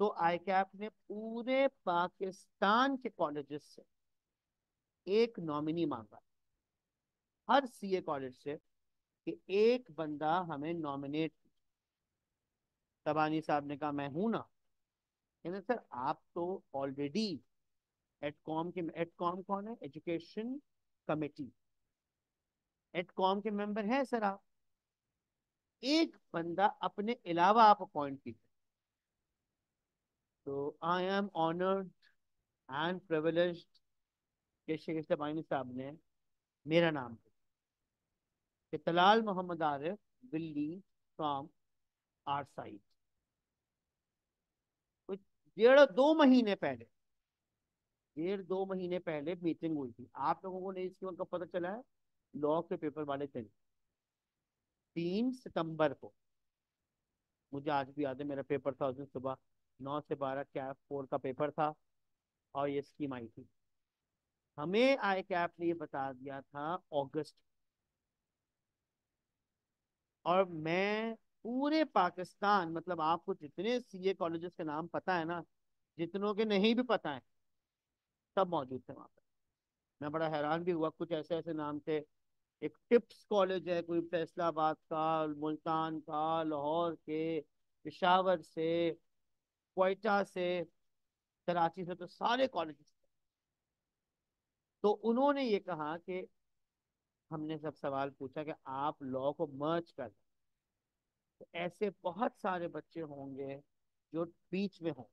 तो आई कैप ने पूरे पाकिस्तान के कॉलेजेस से एक नॉमिनी मांगा, हर सीए कॉलेज से, कि एक बंदा हमें नॉमिनेट। तबानी साहब ने कहा मैं हूं ना। कहते सर आप तो ऑलरेडी एडकॉम के, एडकॉम कौन है, एजुकेशन कमेटी, एडकॉम के मेंबर हैं सर आप, एक बंदा अपने अलावा आप अपॉइंट कीजिए। तो I am honoured and privileged कि शेख तबानी साहब ने मेरा नाम दिया कि Talal Mohammad Arif will lead from our side. कुछ 1.5-2 महीने पहले, 1.5-2 महीने पहले मीटिंग हुई थी। आप लोगों को नहीं इसकी कब पता चला है? लॉ के पेपर वाले दिन, 3 सितंबर को। मुझे आज भी याद है, मेरा पेपर था उस दिन सुबह 9 से 12, कैप 4 का पेपर था, और ये स्कीम आई थी। हमें आई कैप ने ये बता दिया था अगस्त। और मैं पूरे पाकिस्तान, मतलब आपको जितने सीए कॉलेजेस के नाम पता है ना, जितनों के नहीं भी पता है, सब मौजूद थे वहां पे। मैं बड़ा हैरान भी हुआ, कुछ ऐसे ऐसे नाम थे। एक टिप्स कॉलेज है, कोई फैसलाबाद का, मुल्तान का, लाहौर के, पेशावर से, क्वेटा से, कराची से, तो सारे कॉलेज। तो उन्होंने ये कहा कि हमने सब सवाल पूछा कि आप लॉ को मर्ज कर, तो ऐसे बहुत सारे बच्चे होंगे जो बीच में हों,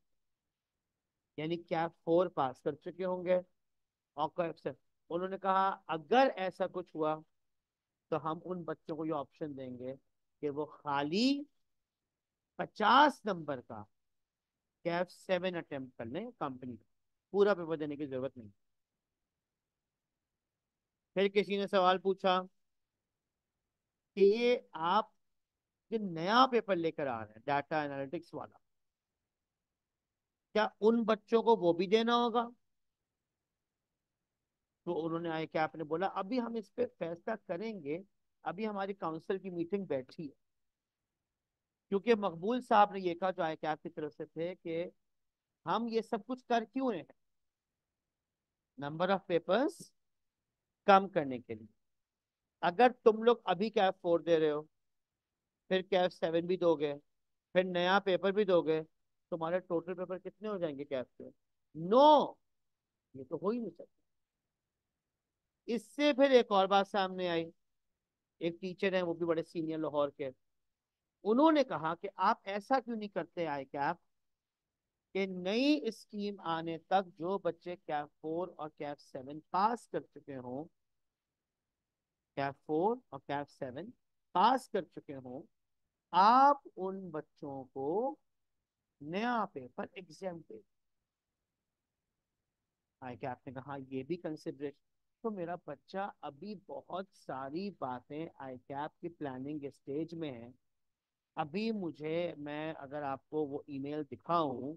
यानी क्या 4 पास कर चुके होंगे और कैप से। उन्होंने कहा अगर ऐसा कुछ हुआ तो हम उन बच्चों को ये ऑप्शन देंगे कि वो खाली 50 नंबर का कैप 7 अटेम्प्ट कर लें कंपनी, पूरा पेपर देने की जरूरत नहीं। फिर किसी ने सवाल पूछा कि ये आप जो नया पेपर लेकर आ रहे हैं डाटा एनालिटिक्स वाला, क्या उन बच्चों को वो भी देना होगा? तो उन्होंने आए क्या, आपने बोला अभी हम इस पे फैसला करेंगे, अभी हमारी काउंसिल की मीटिंग बैठी है। क्योंकि मकबूल साहब ने ये कहा, जो आए क्या की तरफ से थे, कि हम ये सब कुछ कर क्यों रहे हैं, नंबर ऑफ पेपर्स कम करने के लिए। अगर तुम लोग अभी कैप 4 दे रहे हो, फिर कैप 7 भी दोगे, फिर नया पेपर भी दोगे, तुम्हारे टोटल पेपर कितने हो जाएंगे कैप के? 9। ये तो हो ही नहीं सकता। इससे फिर एक और बात सामने आई। एक टीचर है, वो भी बड़े सीनियर लाहौर के, उन्होंने कहा कि आप ऐसा क्यों नहीं करते आई कैप, कि नई स्कीम आने तक जो बच्चे कैप 4 और कैप 7 पास कर चुके हों, कैप 4 और कैप 7 पास कर चुके हों, आप उन बच्चों को नया पेपर एग्जाम दे। आई कैप ने कहा ये भी कंसिडरेशन। तो मेरा बच्चा अभी बहुत सारी बातें आई कैप की प्लानिंग स्टेज में है। अभी मुझे, मैं अगर आपको वो ईमेल दिखाऊं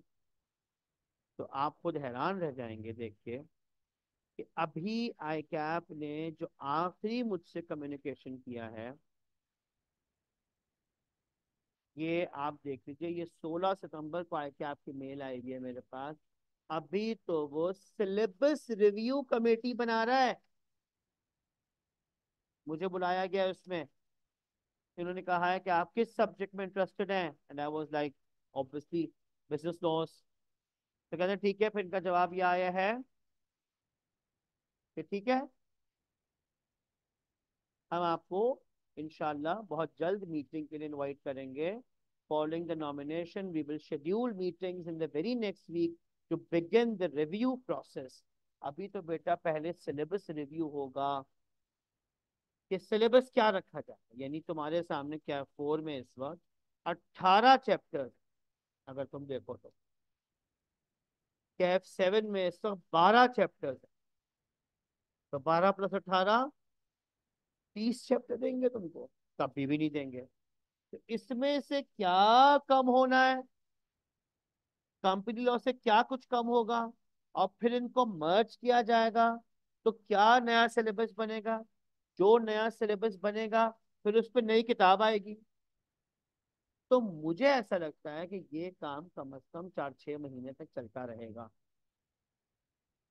तो आप खुद हैरान रह जाएंगे देख के, कि अभी आई कैप ने जो आखिरी मुझसे कम्युनिकेशन किया है, ये आप देख लीजिए, ये 16 सितंबर को आई कैप की मेल आई हुई है मेरे पास। अभी तो वो सिलेबस रिव्यू कमेटी बना रहा है, मुझे बुलाया गया है उसमें। इन्होंने कहा है कि आप किस सब्जेक्ट में इंटरेस्टेड हैं, and I was like obviously business loss. तो कहते हैं ठीक है, फिर इनका जवाब ये आया है कि ठीक है, हम आपको इंशाल्लाह बहुत जल्द मीटिंग के लिए इनवाइट करेंगे। Following the nomination we will schedule meetings in the very next week to begin the review process. अभी तो बेटा पहले सिलेबस रिव्यू होगा, कि सिलेबस क्या रखा जाए। यानी तुम्हारे सामने क्या 4 में इस वक्त 18 चैप्टर, अगर तुम देखो तो कैफ 7 में इस वक्त 12 चैप्टर है। तो 12 + 18, 30 चैप्टर देंगे तुमको? कभी भी नहीं देंगे। तो इसमें से क्या कम होना है, कंपनी लॉ से क्या कुछ कम होगा, और फिर इनको मर्ज किया जाएगा, तो क्या नया सिलेबस बनेगा? जो नया सिलेबस बनेगा, फिर उस पर नई किताब आएगी। तो मुझे ऐसा लगता है कि ये काम कम से कम 4-6 महीने तक चलता रहेगा।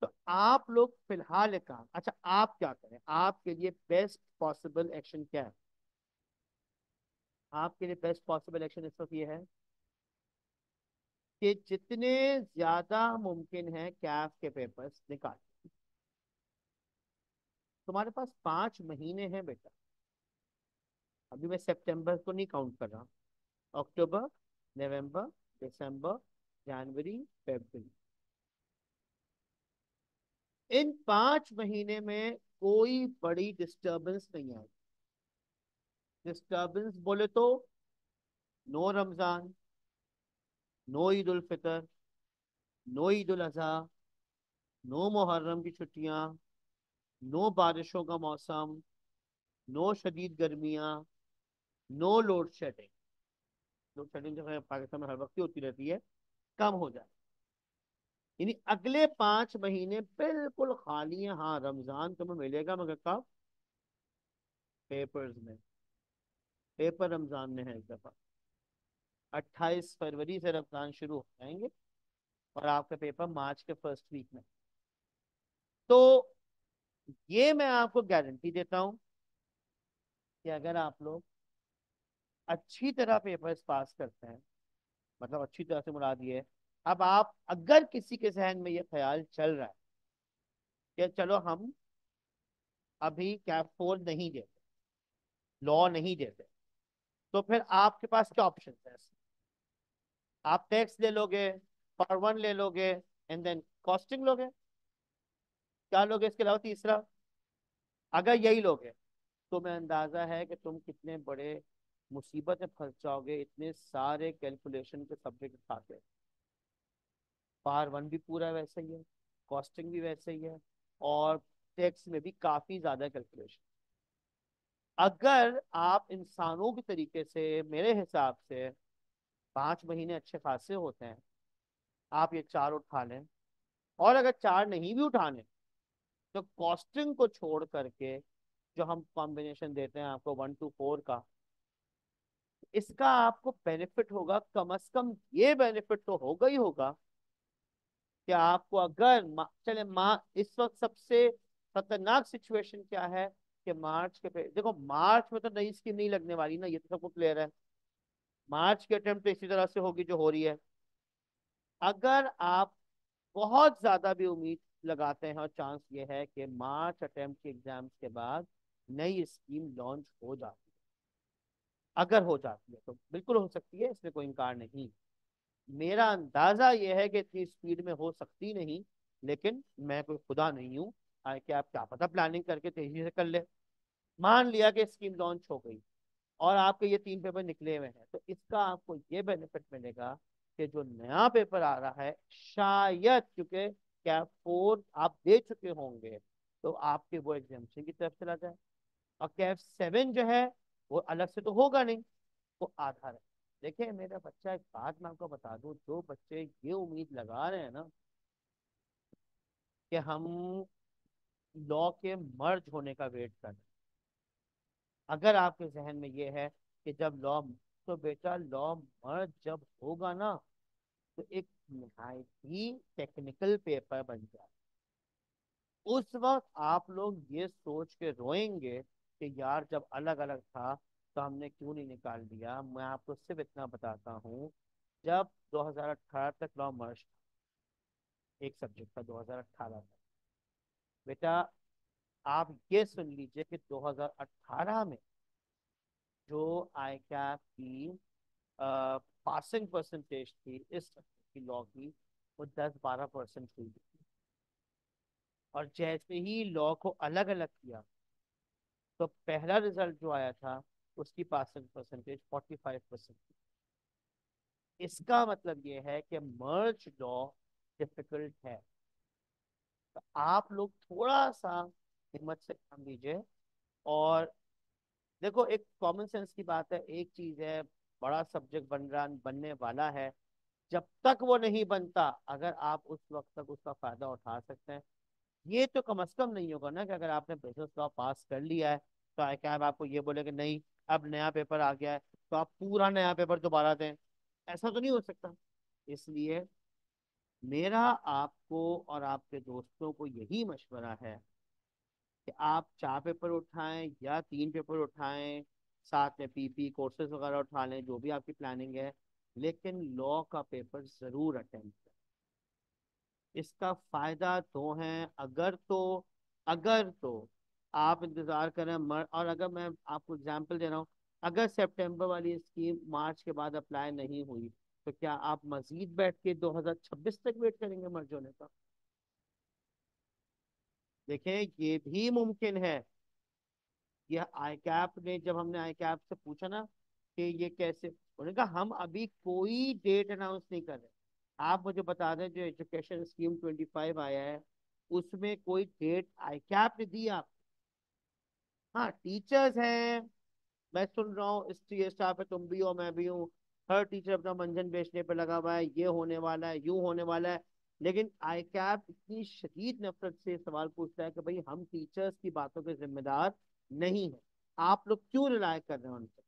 तो आप लोग फिलहाल एक काम, अच्छा आप क्या करें, आपके लिए बेस्ट पॉसिबल एक्शन क्या है? आपके लिए बेस्ट पॉसिबल एक्शन इस वक्त ये है कि जितने ज्यादा मुमकिन है कैफ के पेपर्स निकाल। तुम्हारे पास 5 महीने हैं बेटा। अभी मैं सितंबर को नहीं काउंट कर रहा, अक्टूबर, नवंबर, दिसंबर, जनवरी, फरवरी, इन 5 महीने में कोई बड़ी डिस्टरबेंस नहीं आई। डिस्टरबेंस बोले तो no Ramzan, no Eid ul Fitr, no Eid ul Azha, no Muharram की छुट्टियां, नो बारिशों का मौसम, नो शदीद गर्मियां, no load shedding. Load shedding जो है पाकिस्तान में हर वक्त ही होती रहती है, कम हो जाए। यानी अगले 5 महीने बिल्कुल खाली है। हाँ, रमजान तुम्हें मिलेगा मगर कब? पेपर्स में। पेपर रमजान में है इस दफा। 28 फरवरी से रमजान शुरू हो जाएंगे और आपका पेपर मार्च के फर्स्ट वीक में। तो ये मैं आपको गारंटी देता हूँ कि अगर आप लोग अच्छी तरह पेपर्स पास करते हैं, मतलब अच्छी तरह से मुराद ये है, अब आप अगर किसी के जहन में ये ख्याल चल रहा है कि चलो हम अभी कैप फोर नहीं देते, लॉ नहीं देते, तो फिर आपके पास क्या ऑप्शन है? आप टैक्स ले लोगे, पार्ट वन ले लोगे, एंड देन कॉस्टिंग लोगे। क्या लोगे इसके अलावा तीसरा? अगर यही लोगे तो मैं अंदाजा है कि तुम कितने बड़े मुसीबत में फंस जाओगे, इतने सारे कैलकुलेशन के सब्जेक्ट खाते। पार वन भी पूरा वैसे ही है, कॉस्टिंग भी वैसे ही है, और टैक्स में भी काफी ज्यादा कैलकुलेशन। अगर आप इंसानों के तरीके से, मेरे हिसाब से 5 महीने अच्छे खासे होते हैं, आप ये चार उठा लें। और अगर चार नहीं भी उठाने तो कॉस्टिंग को छोड़ करके जो हम कॉम्बिनेशन देते हैं आपको 1 to 4 का, इसका आपको बेनिफिट होगा। कम से कम ये बेनिफिट तो होगा ही होगा कि आपको अगर चले इस वक्त सबसे खतरनाक सिचुएशन क्या है कि मार्च के देखो मार्च में तो नई स्कीम नहीं लगने वाली ना, ये तो सबको क्लियर है। मार्च की अटेम्प्ट इसी तरह से होगी जो हो रही है। अगर आप बहुत ज्यादा भी उम्मीद लगाते हैं और चांस ये है कि मार्च अटेम्प्ट के एग्जाम्स के बाद नई स्कीम लॉन्च हो जाती है, अगर हो जाती है तो बिल्कुल हो सकती है, इसमें कोई इनकार नहीं। मेरा अंदाजा ये है कि इतनी स्पीड में हो सकती नहीं, लेकिन मैं कोई खुदा नहीं हूँ। कि आप क्या पता प्लानिंग करके तेजी से कर ले। मान लिया कि स्कीम लॉन्च हो गई और आपके ये 3 पेपर निकले हुए हैं, तो इसका आपको ये बेनिफिट मिलेगा कि जो नया पेपर आ रहा है, शायद क्योंकि कैप फोर आप दे चुके होंगे तो आपके वो एग्जाम्शन की तरफ चला जाए। और कैप सेवन जो है वो अलग से तो होगा नहीं, वो आधार है। देखिए मेरा बच्चा, एक बात मैं आपको बता दूं, जो बच्चे ये उम्मीद लगा रहे हैं ना कि हम लॉ के मर्ज होने का वेट कर रहे हैं, अगर आपके जहन में ये है कि जब लॉ, तो बेटा लॉ मर्ज जब होगा ना तो एक निहायत ही टेक्निकल पेपर बन जाए। उस वक्त आप लोग ये सोच के रोएंगे कि यार जब अलग अलग था तो हमने क्यों नहीं निकाल दिया। मैं आपको सिर्फ इतना बताता हूँ, जब 2018 तक लॉ मर्ज एक सब्जेक्ट था, 2018 तक बेटा, आप ये सुन लीजिए कि 2018 में जो आई कैप की पासिंग परसेंटेज थी इस सब्जेक्ट की, लॉ की, वो 10-12% हुई थी। और जैसे ही लॉ को अलग अलग किया तो पहला रिजल्ट जो आया था उसकी पासिंग परसेंटेज 45%। इसका मतलब ये है कि मर्ज लॉ डिफिकल्ट है। तो आप लोग थोड़ा सा हिम्मत से काम लीजिए। और देखो एक कॉमन सेंस की बात है, एक चीज है, बड़ा सब्जेक्ट बनने वाला है, जब तक वो नहीं बनता अगर आप उस वक्त तक उसका फायदा उठा सकते हैं। ये तो कम से कम नहीं होगा ना कि अगर आपने बिजनेस लॉ पास कर लिया है तो आई कैब आपको ये बोले कि नहीं, अब नया पेपर आ गया है, तो आप पूरा नया पेपर दोबारा दें। ऐसा तो नहीं हो सकता। इसलिए मेरा आपको और आपके दोस्तों को यही मशवरा है कि आप 4 पेपर उठाएं या 3 पेपर उठाएं, साथ में पीपी कोर्सेज वगैरह उठा लें, जो भी आपकी प्लानिंग है, लेकिन लॉ का पेपर जरूर अटेम्प्ट करें। इसका फायदा दो हैं। अगर तो आप इंतजार करें और अगर मैं आपको एग्जांपल दे रहा हूँ, अगर सितंबर वाली स्कीम मार्च के बाद अप्लाई नहीं हुई, तो क्या आप मजीद बैठ के 2026 तक वेट करेंगे मर्ज होने का? देखें, ये भी मुमकिन है। यह आई कैप ने, जब हमने आई कैप से पूछा ना कि ये कैसे, उन्होंने कहा हम अभी कोई डेट अनाउंस नहीं कर रहे। आप मुझे बता दें, जो एजुकेशन स्कीम 25 आया है, उसमें कोई डेट आई कैप ने दी आप? हाँ, टीचर्स हैं, मैं सुन रहा हूँ, इस स्टाफ पे तुम भी हो, मैं भी हूँ। हर टीचर अपना मंजन बेचने पे लगा हुआ है, ये होने वाला है, यूं होने वाला है। लेकिन आई कैप इतनी शदीद नफरत से सवाल पूछता है कि भाई हम टीचर्स की बातों के जिम्मेदार नहीं है, आप लोग क्यों रिलाय कर रहे हैं उन पे?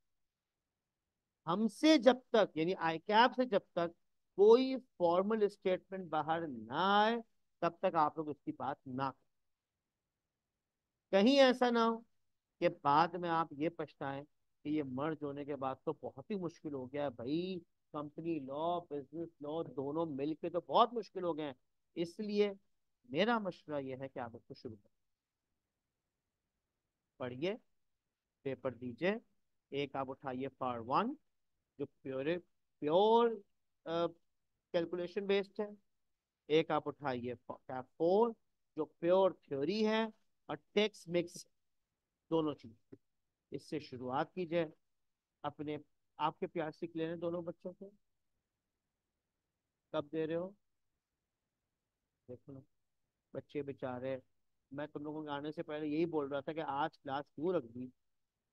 हमसे जब तक, यानी आई कैप से जब तक कोई फॉर्मल स्टेटमेंट बाहर ना आए, तब तक आप लोग उसकी बात ना करें। कहीं ऐसा ना हो कि बाद में आप ये पछताएं कि ये मर्ज होने के बाद तो बहुत ही मुश्किल हो गया है भाई, कंपनी लॉ बिजनेस लॉ दोनों मिलके तो बहुत मुश्किल हो गए हैं। इसलिए मेरा मशवरा ये है कि आप उसको शुरू करें, पढ़िए, पेपर दीजिए। एक आप उठाइए पार्ट 1, जो प्योर कैलकुलेशन बेस्ड है। एक आप उठाइए कैप 4, जो प्योर थ्योरी है और टेक्स्ट मिक्स, दोनों चीज। इससे शुरुआत कीजिए अपने। आपके प्यार से क्लियर है दोनों बच्चों को? कब दे रहे हो? देखो ना, बच्चे बेचारे, मैं तुम लोगों के आने से पहले यही बोल रहा था कि आज क्लास क्यों रख दी।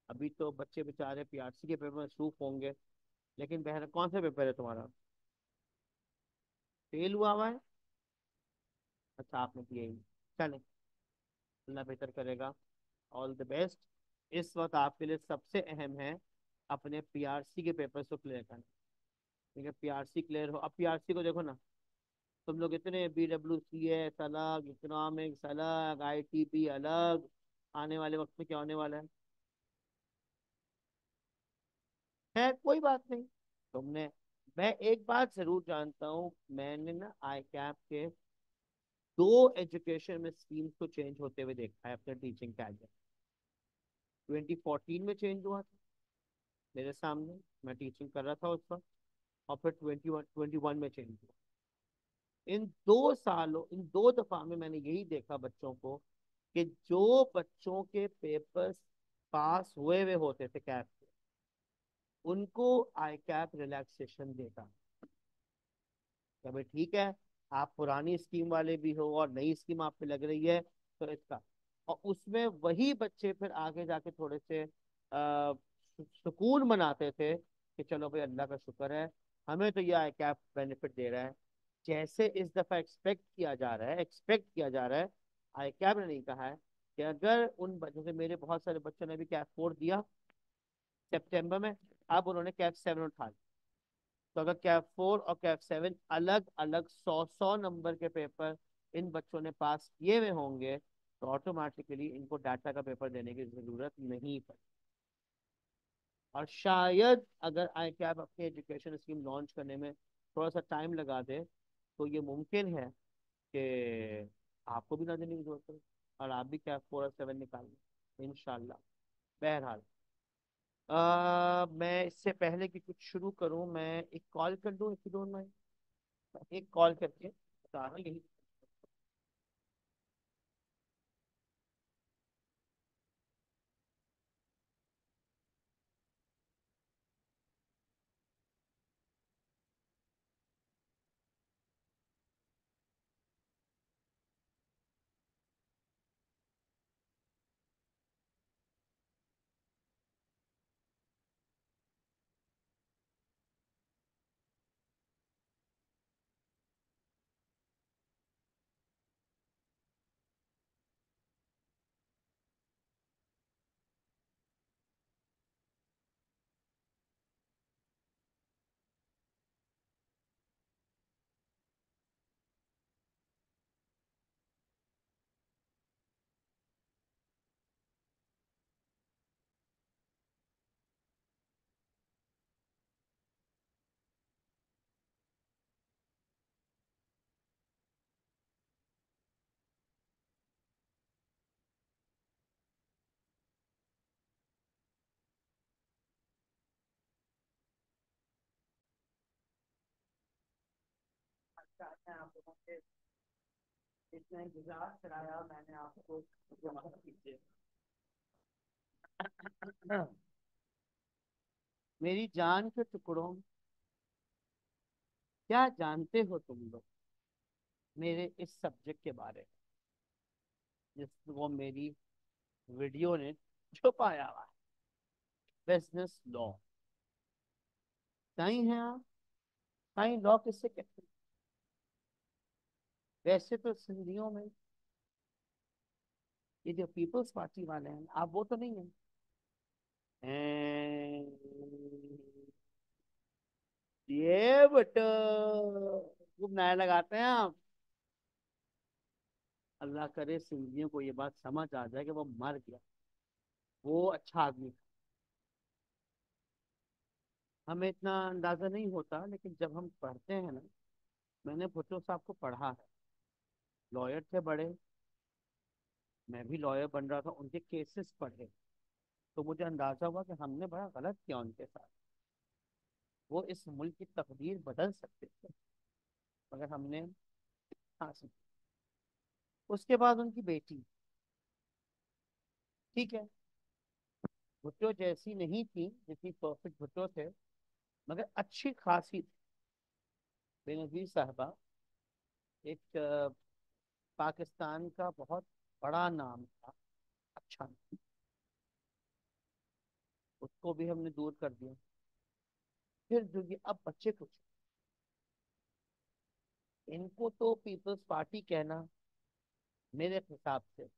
अभी तो बच्चे बेचारे पीआरसी के पेपर में मसरूफ होंगे। लेकिन बहन, कौन सा पेपर है तुम्हारा? फेल हुआ है? अच्छा, आपने दिया ही। चले, अल्लाह बेहतर करेगा। All the best. इस वक्त आपके लिए सबसे अहम है अपने पीआरसी के पेपर को क्लियर करना। ठीक है, पीआरसी क्लियर हो। अब पीआरसी को देखो ना, तुम लोग इतने BWCS अलग, इकोनॉमिक्स अलग, ITP अलग, आने वाले वक्त में क्या होने वाला है कोई बात नहीं। तुमने, मैं एक बात जरूर जानता हूँ, मैंने ना आई कैप के 2 एजुकेशन में स्कीम्स को चेंज होते हुए देखा है अपने टीचिंग कैरियर। 2014 में चेंज हुआ था मेरे सामने, मैं टीचिंग कर रहा था उस वक्त। और फिर 21 में चेंज हुआ। इन 2 दफा में मैंने यही देखा बच्चों को कि जो बच्चों के पेपर्स पास हुए हुए होते थे कैप से, उनको आई कैप रिलैक्सेशन देता। कि भाई ठीक है, आप पुरानी स्कीम वाले भी हो और नई स्कीम आप पे लग रही है, तो इसका। और उसमें वही बच्चे फिर आगे जाके थोड़े से सुकून मनाते थे कि चलो भाई अल्लाह का शुक्र है, हमें तो यह कैप बेनिफिट दे रहा है। जैसे इस दफा एक्सपेक्ट किया जा रहा है, आई कैप ने नहीं कहा है कि अगर उन बच्चों से, मेरे बहुत सारे बच्चों ने भी कैप 4 दिया सितंबर में, अब उन्होंने कैप 7 उठा लिया। तो अगर कैप 4 और कैप 7 अलग अलग 100 100 नंबर के पेपर इन बच्चों ने पास किए हुए होंगे, तो ऑटोमेटिकली इनको डाटा का पेपर देने की जरूरत नहीं पड़ती। और शायद अगर आई कैप अपनी एजुकेशन स्कीम लॉन्च करने में थोड़ा सा टाइम लगा दे, तो ये मुमकिन है कि आपको भी ना देने की जरूरत पड़े और आप भी कैप 4 और 7 निकाल लें इंशाल्लाह। बहरहाल, मैं इससे पहले कि कुछ शुरू करूं, मैं एक कॉल कर दूं, इफ यू डोंट माइंड। एक कॉल करके बता रहा हूं यही। अच्छा मैं आप लोगों से इतना इंतजार कराया मैंने आपको, माफ कीजिए। मेरी जान के टुकड़ों, क्या जानते हो तुम लोग मेरे इस सब्जेक्ट के बारे में जिसको मेरी वीडियो ने छुपाया हुआ है? Business law. सही है आप? सही लॉ किससे कहते हैं? वैसे तो सिंधियों में ये जो पीपल्स पार्टी वाले हैं, आप वो तो नहीं है? हैं, ये बट खूब नया लगाते हैं आप। अल्लाह करे सिंधियों को ये बात समझ आ जाए कि वो मर गया, वो अच्छा आदमी था। हमें इतना अंदाजा नहीं होता, लेकिन जब हम पढ़ते हैं ना, मैंने भुट्टो साहब को पढ़ा है। लॉयर थे बड़े, मैं भी लॉयर बन रहा था, उनके केसेस पढ़े, तो मुझे अंदाजा हुआ कि हमने बड़ा गलत किया उनके साथ। वो इस मुल्क की तकदीर बदल सकते थे मगर हमने हासिल। उसके बाद उनकी बेटी, ठीक है, भुट्टो जैसी नहीं थी जितनी परफेक्ट भुट्टो थे, मगर अच्छी खासी थी। बेनजीर साहबा एक पाकिस्तान का बहुत बड़ा नाम था, अच्छा नाम। उसको भी हमने दूर कर दिया। फिर जो ये अब बच्चे कुछ, इनको तो पीपल्स पार्टी कहना मेरे हिसाब से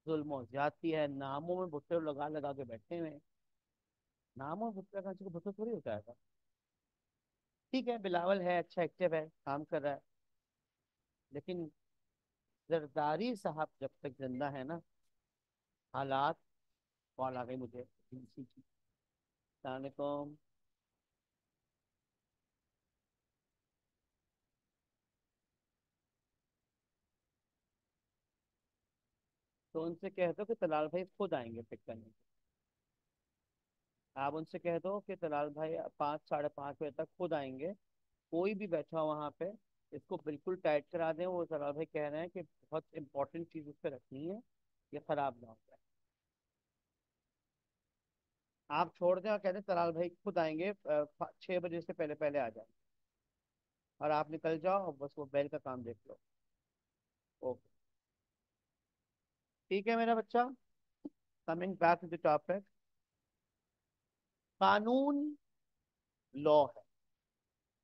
जुल्म और ज्यादती है। नामों में भुट्टे लगा लगा के बैठे हुए हैं। नामों में भुट्टे लगाने से भुट्टा थोड़ी होता है। ठीक है, बिलावल है, अच्छा एक्टिव है, काम कर रहा है, लेकिन जरदारी साहब जब तक जिंदा है ना, हालात, कॉल आ गई मुझे किसी की। सलामुअलैकुम। तो उनसे कह दो कि तलाल भाई खुद आएंगे पिक करने। आप उनसे कह दो कि तलाल भाई 5 साढ़े 5 बजे तक खुद आएंगे। कोई भी बैठा हो वहाँ पे, इसको बिल्कुल टाइट करा दें। वो तलाल भाई कह रहे हैं कि बहुत इंपॉर्टेंट चीज़ उस पर रखनी है, ये खराब ना हो जाए। आप छोड़ दें और कह दें तलाल भाई खुद आएंगे, 6 बजे से पहले पहले आ जाए, और आप निकल जाओ और बस वो बेल का काम देख लो। ओके, ठीक है मेरा बच्चा। Coming back to the topic, कानून लॉ है।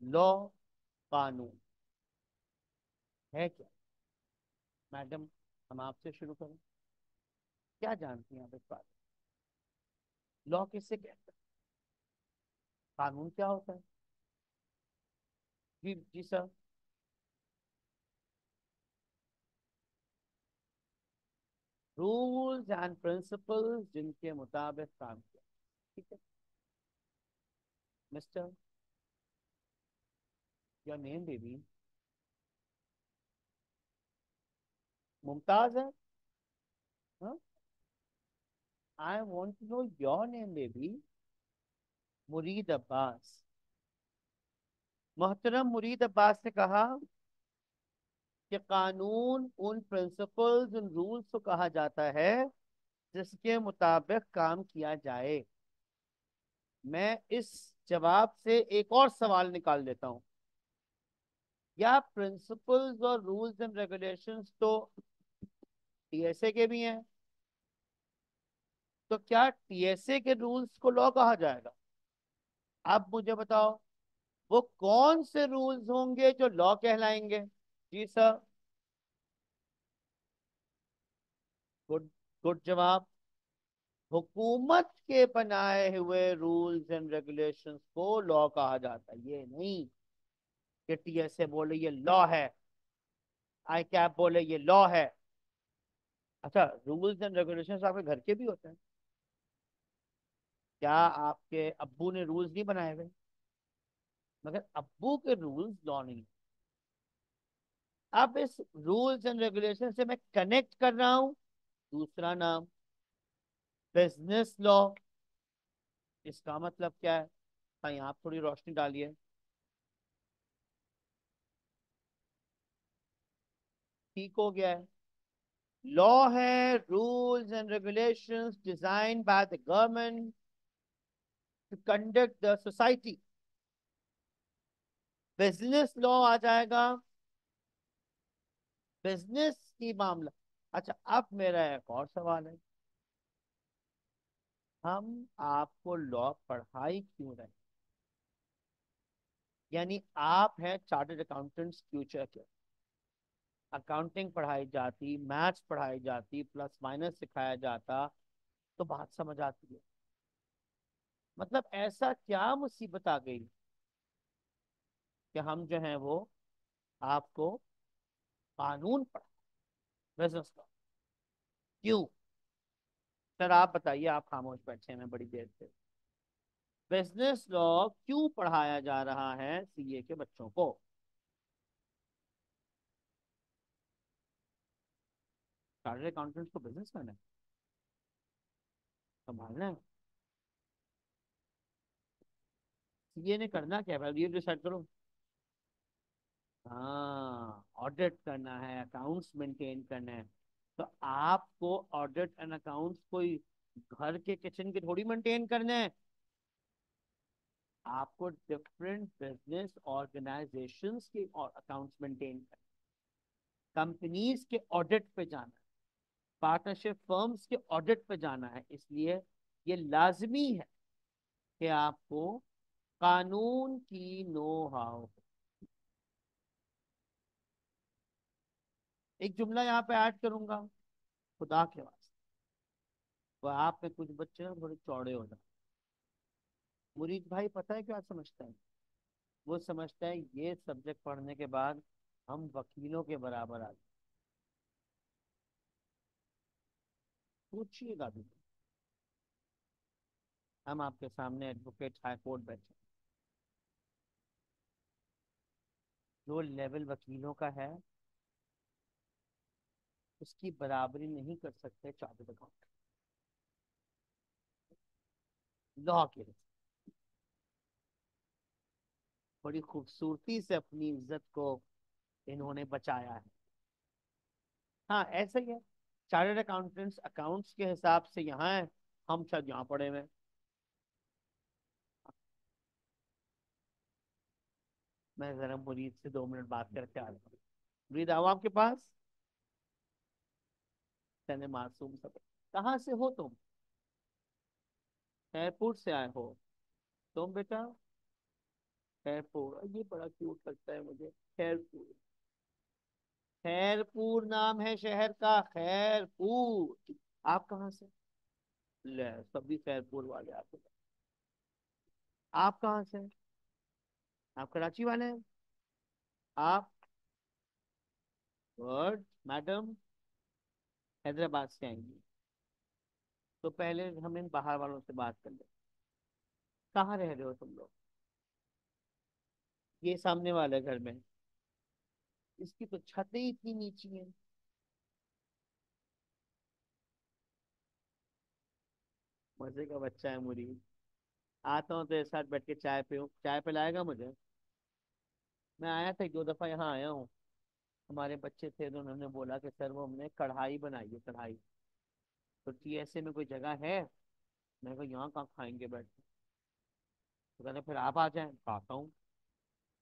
लॉ, कानून है क्या? मैडम, हम आपसे शुरू करें। क्या जानती हैं आप इस बात? लॉ किससे कहते हैं? कानून क्या होता है? जी जी सर। रूल्स एंड प्रिंसिपल्स जिनके मुताबिक काम किया। ठीक है mister, your name baby? Mumtaz है? I want to know your name baby. Murid Abbas. मोहतरम मुरीद अब्बास ने कहा कि कानून उन प्रिंसिपल्स, उन रूल्स को कहा जाता है जिसके मुताबिक काम किया जाए। मैं इस जवाब से एक और सवाल निकाल लेता हूँ। क्या प्रिंसिपल्स और रूल्स एंड रेगुलेशंस तो टीएसए के भी हैं? तो क्या टीएसए के रूल्स को लॉ कहा जाएगा? आप मुझे बताओ, वो कौन से रूल्स होंगे जो लॉ कहलाएंगे? जी सर। गुड, गुड जवाब। हुकूमत के बनाए हुए रूल्स एंड रेगुलेशंस को लॉ कहा जाता है। ये नहीं कि टीएसए बोले ये लॉ है, आई कैप बोले ये लॉ है। अच्छा, रूल्स एंड रेगुलेशंस आपके घर के भी होते हैं? क्या आपके अब्बू ने रूल्स नहीं बनाए हुए? मगर अब्बू के रूल्स लॉ नहीं। अब इस रूल्स एंड रेगुलेशन से मैं कनेक्ट कर रहा हूं दूसरा नाम, बिजनेस लॉ। इसका मतलब क्या है? कहीं आप थोड़ी रोशनी डालिए। ठीक हो गया है। लॉ है rules and regulations design by the government to conduct the society. Business law आ जाएगा, बिजनेस की मामला। अच्छा, अब मेरा एक और सवाल है, हम आपको लॉ पढ़ाई क्यों रहे? यानी आप हैं चार्टर्ड अकाउंटेंट्स फ्यूचर के, अकाउंटिंग पढ़ाई जाती, मैथ्स पढ़ाई जाती, प्लस माइनस सिखाया जाता, तो बात समझ आती है। मतलब ऐसा क्या मुसीबत आ गई कि हम जो हैं वो आपको कानून पढ़ा, बिजनेस लॉ क्यों? सर आप बताइए, आप खामोश बैठे हैं मैं बड़ी देर से। बिजनेस लॉ क्यों पढ़ाया जा रहा है सीए के बच्चों को? चार्टर्ड अकाउंटेंट्स को बिजनेस करना है, संभालना है। सीए ने करना क्या है भाई, ये डिसाइड करो। हाँ, ऑडिट करना है, अकाउंट्स मेंटेन करना है। तो आपको ऑडिट एंड अकाउंट्स कोई घर के किचन के थोड़ी मेंटेन करने हैं। आपको डिफरेंट बिजनेस ऑर्गेनाइजेशंस के और अकाउंट्स मेंटेन करना, कंपनीज के ऑडिट पे जाना है, पार्टनरशिप फर्म्स के ऑडिट पे जाना है। इसलिए ये लाजमी है कि आपको कानून की नो हाउ। एक जुमला यहाँ पे ऐड करूंगा, खुदा के वास्ते, वो आप में कुछ बच्चे ना थोड़े चौड़े हो जाए। मुरीद भाई पता है क्या समझता है? वो समझता है ये सब्जेक्ट पढ़ने के बाद हम वकीलों के बराबर आ गए। पूछिएगा भी, हम आपके सामने एडवोकेट हाई कोर्ट बैठे, जो लेवल वकीलों का है उसकी बराबरी नहीं कर सकते चार्टर्ड अकाउंट लॉ के लिए। बड़ी खूबसूरती से अपनी इज्जत को इन्होंने बचाया है। हाँ ऐसा ही है, चार्टर्ड अकाउंटेंट्स अकाउंट्स के हिसाब से यहाँ है, हम शायद यहाँ पढ़े हुए हैं। मैं जरा मुरीद से 2 मिनट बात करके आ रहा हूँ। मुरीद आओ आपके पास। कहने मासूम सब, कहाँ से हो तुम? एयरपोर्ट से आए हो तुम बेटा? खैरपुर, ये बड़ा क्यूट लगता है मुझे, खैरपुर। खैरपुर नाम है शहर का, खैरपुर। आप कहाँ से? ले, सभी खैरपुर वाले आप। आप कहाँ से? आप कराची वाले हैं? आप वर्ड मैडम हैदराबाद से आएंगी, तो पहले हम इन बाहर वालों से बात कर ले। कहाँ रह रहे हो तुम लोग? ये सामने वाले घर में, इसकी तो छतें ही इतनी नीची हैं। मजे का बच्चा है मुरीद। आता हूँ तेरे साथ बैठ के चाय पीऊँ, चाय पिलाएगा मुझे? मैं आया था 2 दफा यहाँ आया हूँ। हमारे बच्चे थे तो उन्होंने बोला कि सर वो हमने कढ़ाई बनाई है, कढ़ाई। तो टीएसए में कोई जगह है? मैं कहा यहाँ कहाँ खाएंगे बैठ के। तो कहते फिर आप आ जाएं, तो आता हूँ।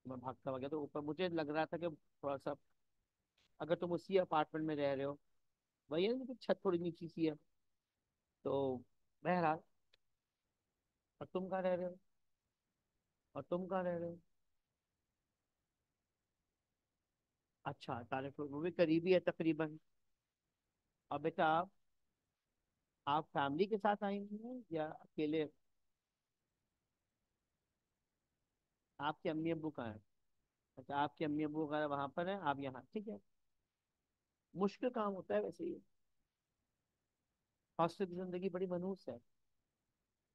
तो मैं भागता हुआ गया, तो ऊपर मुझे लग रहा था कि थोड़ा सा, अगर तुम उसी अपार्टमेंट में रह रहे हो, वही है ना कि छत थोड़ी नीची सी है, तो बहरहाल। और तुम कहाँ रह रहे हो? और तुम कहाँ रह रहे हो? अच्छा, तारिक वो भी करीबी है तकरीबन। और बेटा आप फैमिली के साथ आई हुई हैं या अकेले? आपके अम्मी अब्बू कहाँ है? अच्छा, आपके अम्मी अब्बू वगैरह वहां पर है, आप यहाँ, ठीक है। मुश्किल काम होता है वैसे ये, हॉस्टल की जिंदगी बड़ी मनहूस है।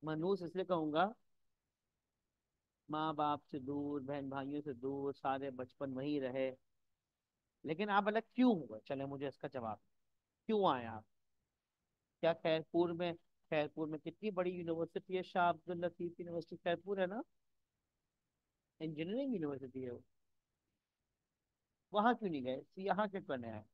मनहूस इसलिए कहूंगा, माँ बाप से दूर, बहन भाइयों से दूर, सारे बचपन वहीं रहे। लेकिन आप अलग क्यों हुए, चले मुझे इसका जवाब। क्यों आए आप? क्या खैरपुर में, खैरपुर में कितनी बड़ी यूनिवर्सिटी है, शाह अब्दुल लतीफ यूनिवर्सिटी खैरपुर है ना, इंजीनियरिंग यूनिवर्सिटी है वो। वहां क्यों नहीं गए, यहाँ क्यों करने आए?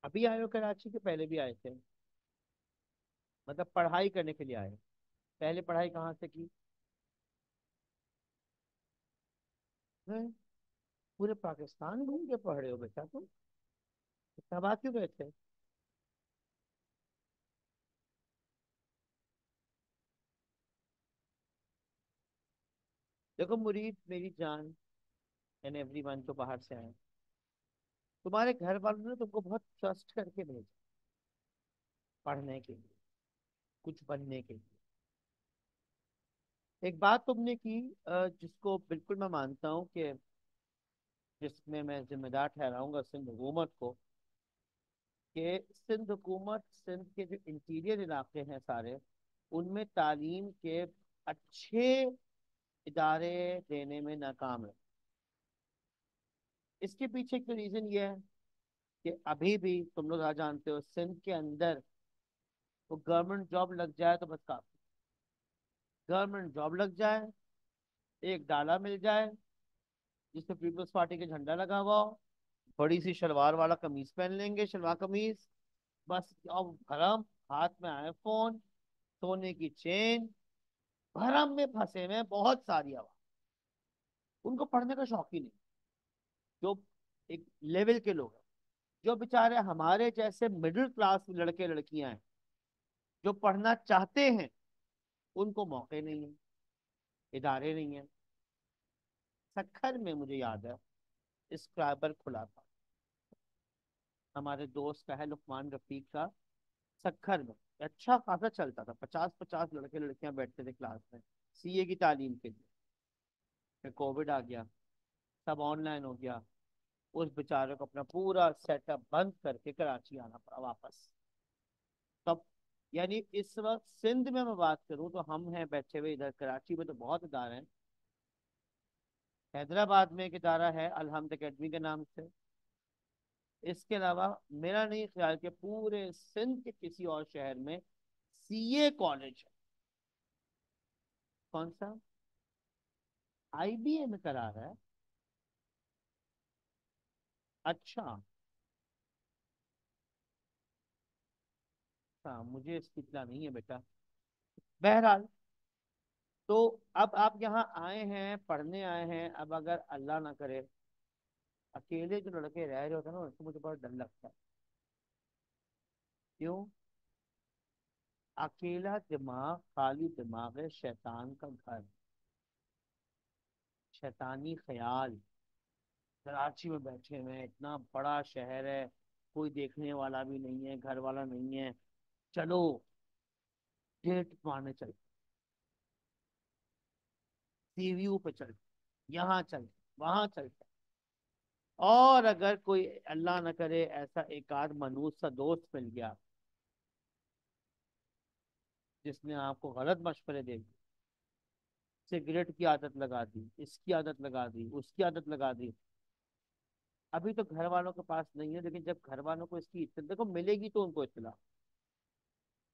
अभी आए हो कराची के पहले भी आए थे? मतलब पढ़ाई करने के लिए आए? पहले पढ़ाई कहाँ से की? हैं? पूरे पाकिस्तान घूम के पढ़ रहे हो बेटा तुम? इतना बात क्यों गए थे? देखो मुरीद मेरी जान, एंड एवरीवन जो बाहर से आए, तुम्हारे घर वालों ने तुमको बहुत ट्रस्ट करके भेजा पढ़ने के लिए, कुछ बनने के लिए। एक बात तुमने की, जिसको बिल्कुल मैं मानता हूँ कि जिसमें मैं जिम्मेदार ठहराऊंगा सिंध हुकूमत को, कि सिंध हुकूमत सिंध के जो इंटीरियर इलाके हैं सारे, उनमें तालीम के अच्छे इदारे देने में नाकाम है। इसके पीछे का रीजन ये है कि अभी भी तुम लोग जानते हो सिंध के अंदर, तो गवर्नमेंट जॉब लग जाए तो बस काफी। गवर्नमेंट जॉब लग जाए, एक डाला मिल जाए जिसमें पीपल्स पार्टी के झंडा लगा हुआ हो, बड़ी सी शलवार वाला कमीज पहन लेंगे, शलवार कमीज, बस। अब भरम, हाथ में आईफोन, सोने की चेन, भरम में फंसे हुए हैं बहुत सारी आवाज। उनको पढ़ने का शौक ही नहीं। जो एक लेवल के लोग हैं, जो बेचारे हमारे जैसे मिडिल क्लास लड़के लड़कियां हैं, जो पढ़ना चाहते हैं, उनको मौके नहीं है, इदारे नहीं है। सखर में मुझे याद है स्क्राइबर खुला था, हमारे दोस्त का है लुकमान रफीक का, सखर में। अच्छा खासा चलता था, 50-50 लड़के लड़कियां बैठते थे क्लास में सीए की तालीम के लिए। फिर कोविड आ गया, सब ऑनलाइन हो गया। उस बेचारे को अपना पूरा सेटअप बंद करके कराची आना पड़ा वापस। तब यानी इस वक्त सिंध में मैं बात करूं तो हम हैं बैठे हुए इधर, कराची में तो बहुत इदारे हैं। हैदराबाद में एक इदारा है अलहम्द अकेडमी के नाम से। इसके अलावा मेरा नहीं ख्याल कि पूरे सिंध के किसी और शहर में सीए कॉलेज है। कौन सा? आईबीए में करा रहा है? अच्छा। हाँ, मुझे इसकी इतना नहीं है बेटा। बहरहाल, तो अब आप यहाँ आए हैं, पढ़ने आए हैं। अब अगर अल्लाह ना करे, अकेले जो लड़के रह रहे होते हैं ना, उनको मुझे बहुत डर लगता है। क्यों? अकेला दिमाग खाली दिमाग है, शैतान का घर, शैतानी ख्याल। कराची में बैठे हुए हैं, इतना बड़ा शहर है, कोई देखने वाला भी नहीं है, घर वाला नहीं है। चलो डेट मारने चल, सीवीयू पे चल, यहाँ चल, वहां चल। और अगर कोई अल्लाह न करे ऐसा एक आध मनूस सा दोस्त मिल गया जिसने आपको गलत मशवरे दे दिए, सिगरेट की आदत लगा दी, इसकी आदत लगा दी, उसकी आदत लगा दी। अभी तो घर वालों के पास नहीं है, लेकिन जब घर वालों को इसकी इत्तला देखो मिलेगी तो उनको इत्तला,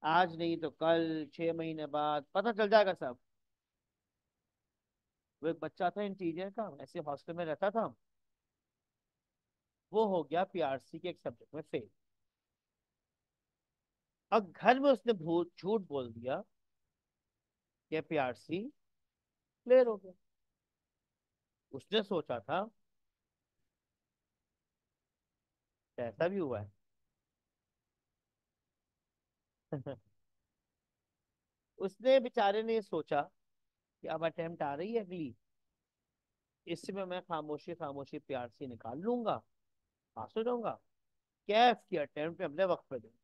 आज नहीं तो कल, 6 महीने बाद पता चल जाएगा सब। वो एक बच्चा था इंटीरियर का, ऐसे हॉस्टल में रहता था, वो हो गया पीआरसी के एक सब्जेक्ट में फेल। अब घर में उसने भूत झूठ बोल दिया कि पीआरसी क्लियर हो गया। उसने सोचा था कि ऐसा भी हुआ है। उसने बेचारे ने ये सोचा कि अब अटेम्प्ट आ रही है अगली, इसमें मैं खामोशी खामोशी पीआरसी निकाल लूंगा, पास हो जाऊंगा, कैफ की अटेम्प्ट में अपने वक्त पे दूंगा।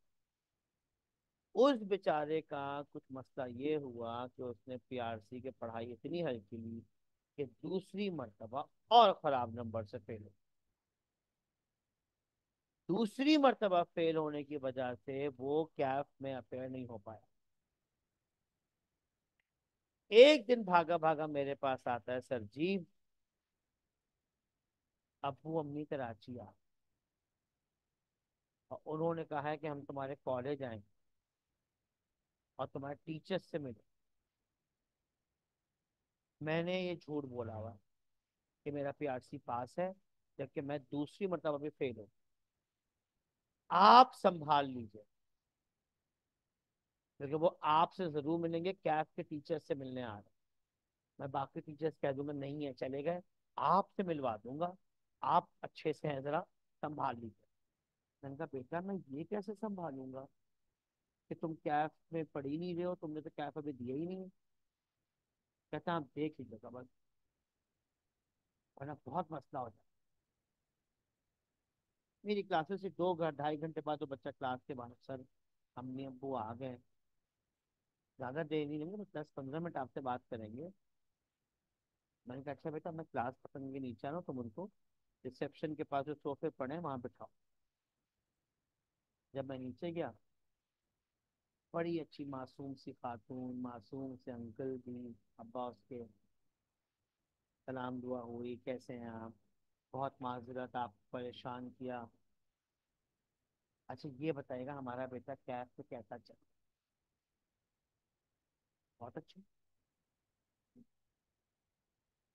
उस बेचारे का कुछ मसला ये हुआ कि उसने पीआरसी की पढ़ाई इतनी हल्की ली कि दूसरी मर्तबा और खराब नंबर से फेल हो। दूसरी मर्तबा फेल होने की वजह से वो कैफ में अपेयर नहीं हो पाया। एक दिन भागा भागा मेरे पास आता है, सर जी अब्बू अम्मी कराची आ, और उन्होंने कहा है कि हम तुम्हारे कॉलेज आएंगे और तुम्हारे टीचर्स से मिले। मैंने ये झूठ बोला हुआ कि मेरा पीआरसी पास है, जबकि मैं दूसरी मर्तबा भी फेल हूँ। आप संभाल लीजिए, क्योंकि वो आपसे जरूर मिलेंगे, कैफ के टीचर से मिलने आ रहे हैं। मैं बाकी टीचर्स कह दूंगा नहीं है चले गए, आपसे मिलवा दूंगा, आप अच्छे से हैं, जरा संभाल लीजिए। मैंने कहा बेटा मैं ये कैसे संभालूंगा कि तुम कैफ में पढ़ ही नहीं रहे हो, तुमने तो कैफ अभी दिया ही नहीं है। कहता आप देख लीजिएगा बस, वरना बहुत मसला हो जाए। मेरी क्लासेस से 2 ढाई घंटे बाद तो बच्चा क्लास के बाहर, सर अम्मी अब्बू आ गए, ज्यादा देर नहीं लेंगे, बस 10 15 मिनट आपसे बात करेंगे। मैंने कहा अच्छा बेटा, मैं क्लास खत्म के नीचे आ रहा हूँ, तुम उनको रिसेप्शन के पास जो सोफे पड़े हैं वहां बिठाओ। जब मैं नीचे गया, बड़ी अच्छी मासूम सी खातून, मासूम से अंकल भी, अब्बा उसके, सलाम दुआ हुई, कैसे हैं आप, बहुत माजरत आप परेशान किया, अच्छा ये बताइएगा हमारा बेटा कैब पे कैसा चल। बहुत अच्छा।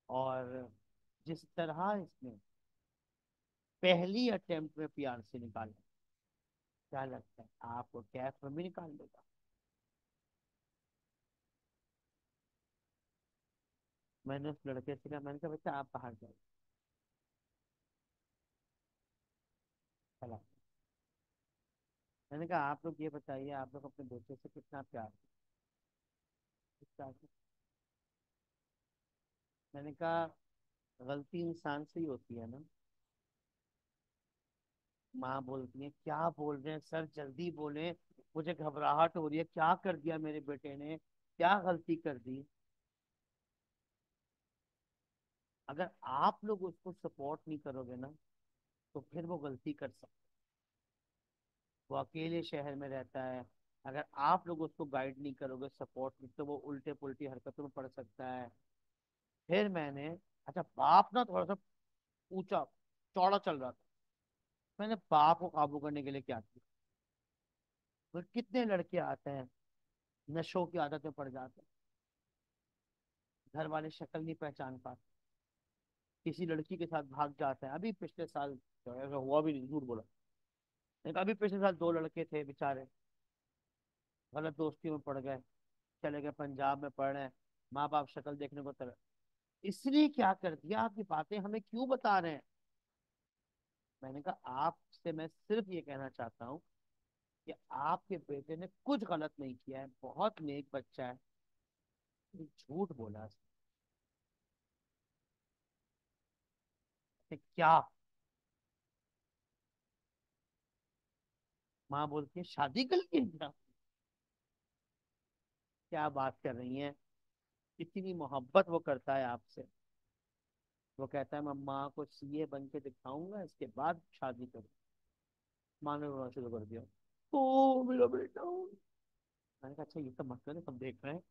और जिस तरह इसने पहली अटेम्प्ट में पीआरसी निकाला, क्या लगता है आपको कैफ में भी निकाल देगा? मैंने उस लड़के से कहा, मैंने कहा बेटा आप बाहर जाओ। चला। मैंने कहा आप लोग ये बताइए, आप लोग अपने बेटे से कितना प्यार करते हैं? मैंने कहा गलती इंसान से ही होती है ना। माँ बोलती है क्या बोल रहे हैं सर, जल्दी बोले, मुझे घबराहट हो रही है, क्या कर दिया मेरे बेटे ने, क्या गलती कर दी? अगर आप लोग उसको सपोर्ट नहीं करोगे ना, तो फिर वो गलती कर सकता है। वो अकेले शहर में रहता है, अगर आप लोग उसको गाइड नहीं करोगे, सपोर्ट नहीं, तो वो उल्टे पुल्टी हरकतों में पड़ सकता है। फिर मैंने, अच्छा बाप ना थोड़ा सा ऊंचा चौड़ा चल रहा था, मैंने बाप को काबू करने के लिए क्या किया। तो कितने लड़के आते हैं, नशों की आदत में पड़ जाते हैं, घर वाले शक्ल नहीं पहचान पाते, किसी लड़की के साथ भाग जाते हैं। अभी पिछले साल, ऐसा हुआ भी नहीं, झूठ बोला, लेकिन अभी पिछले साल 2 लड़के थे बेचारे, गलत दोस्ती में पड़ गए, चले गए पंजाब में पढ़ रहे हैं, माँ बाप शक्ल देखने को तरह। इसने क्या कर दिया, आपकी बातें हमें क्यों बता रहे हैं? मैंने कहा आपसे मैं सिर्फ ये कहना चाहता हूँ कि आपके बेटे ने कुछ गलत नहीं किया है, बहुत नेक बच्चा है, ये झूठ बोला इसने। क्या? माँ बोलती है शादी कर ली है क्या? क्या बात कर रही हैं, इतनी मोहब्बत वो करता है आपसे। वो कहता है मैं माँ को सीए बन के दिखाऊंगा, इसके बाद शादी करूँ। माँ ने रोना शुरू कर दिया, ओ मेरा बेटा। मैंने कहा अच्छा ये सब मत करो, सब देख रहे हैं।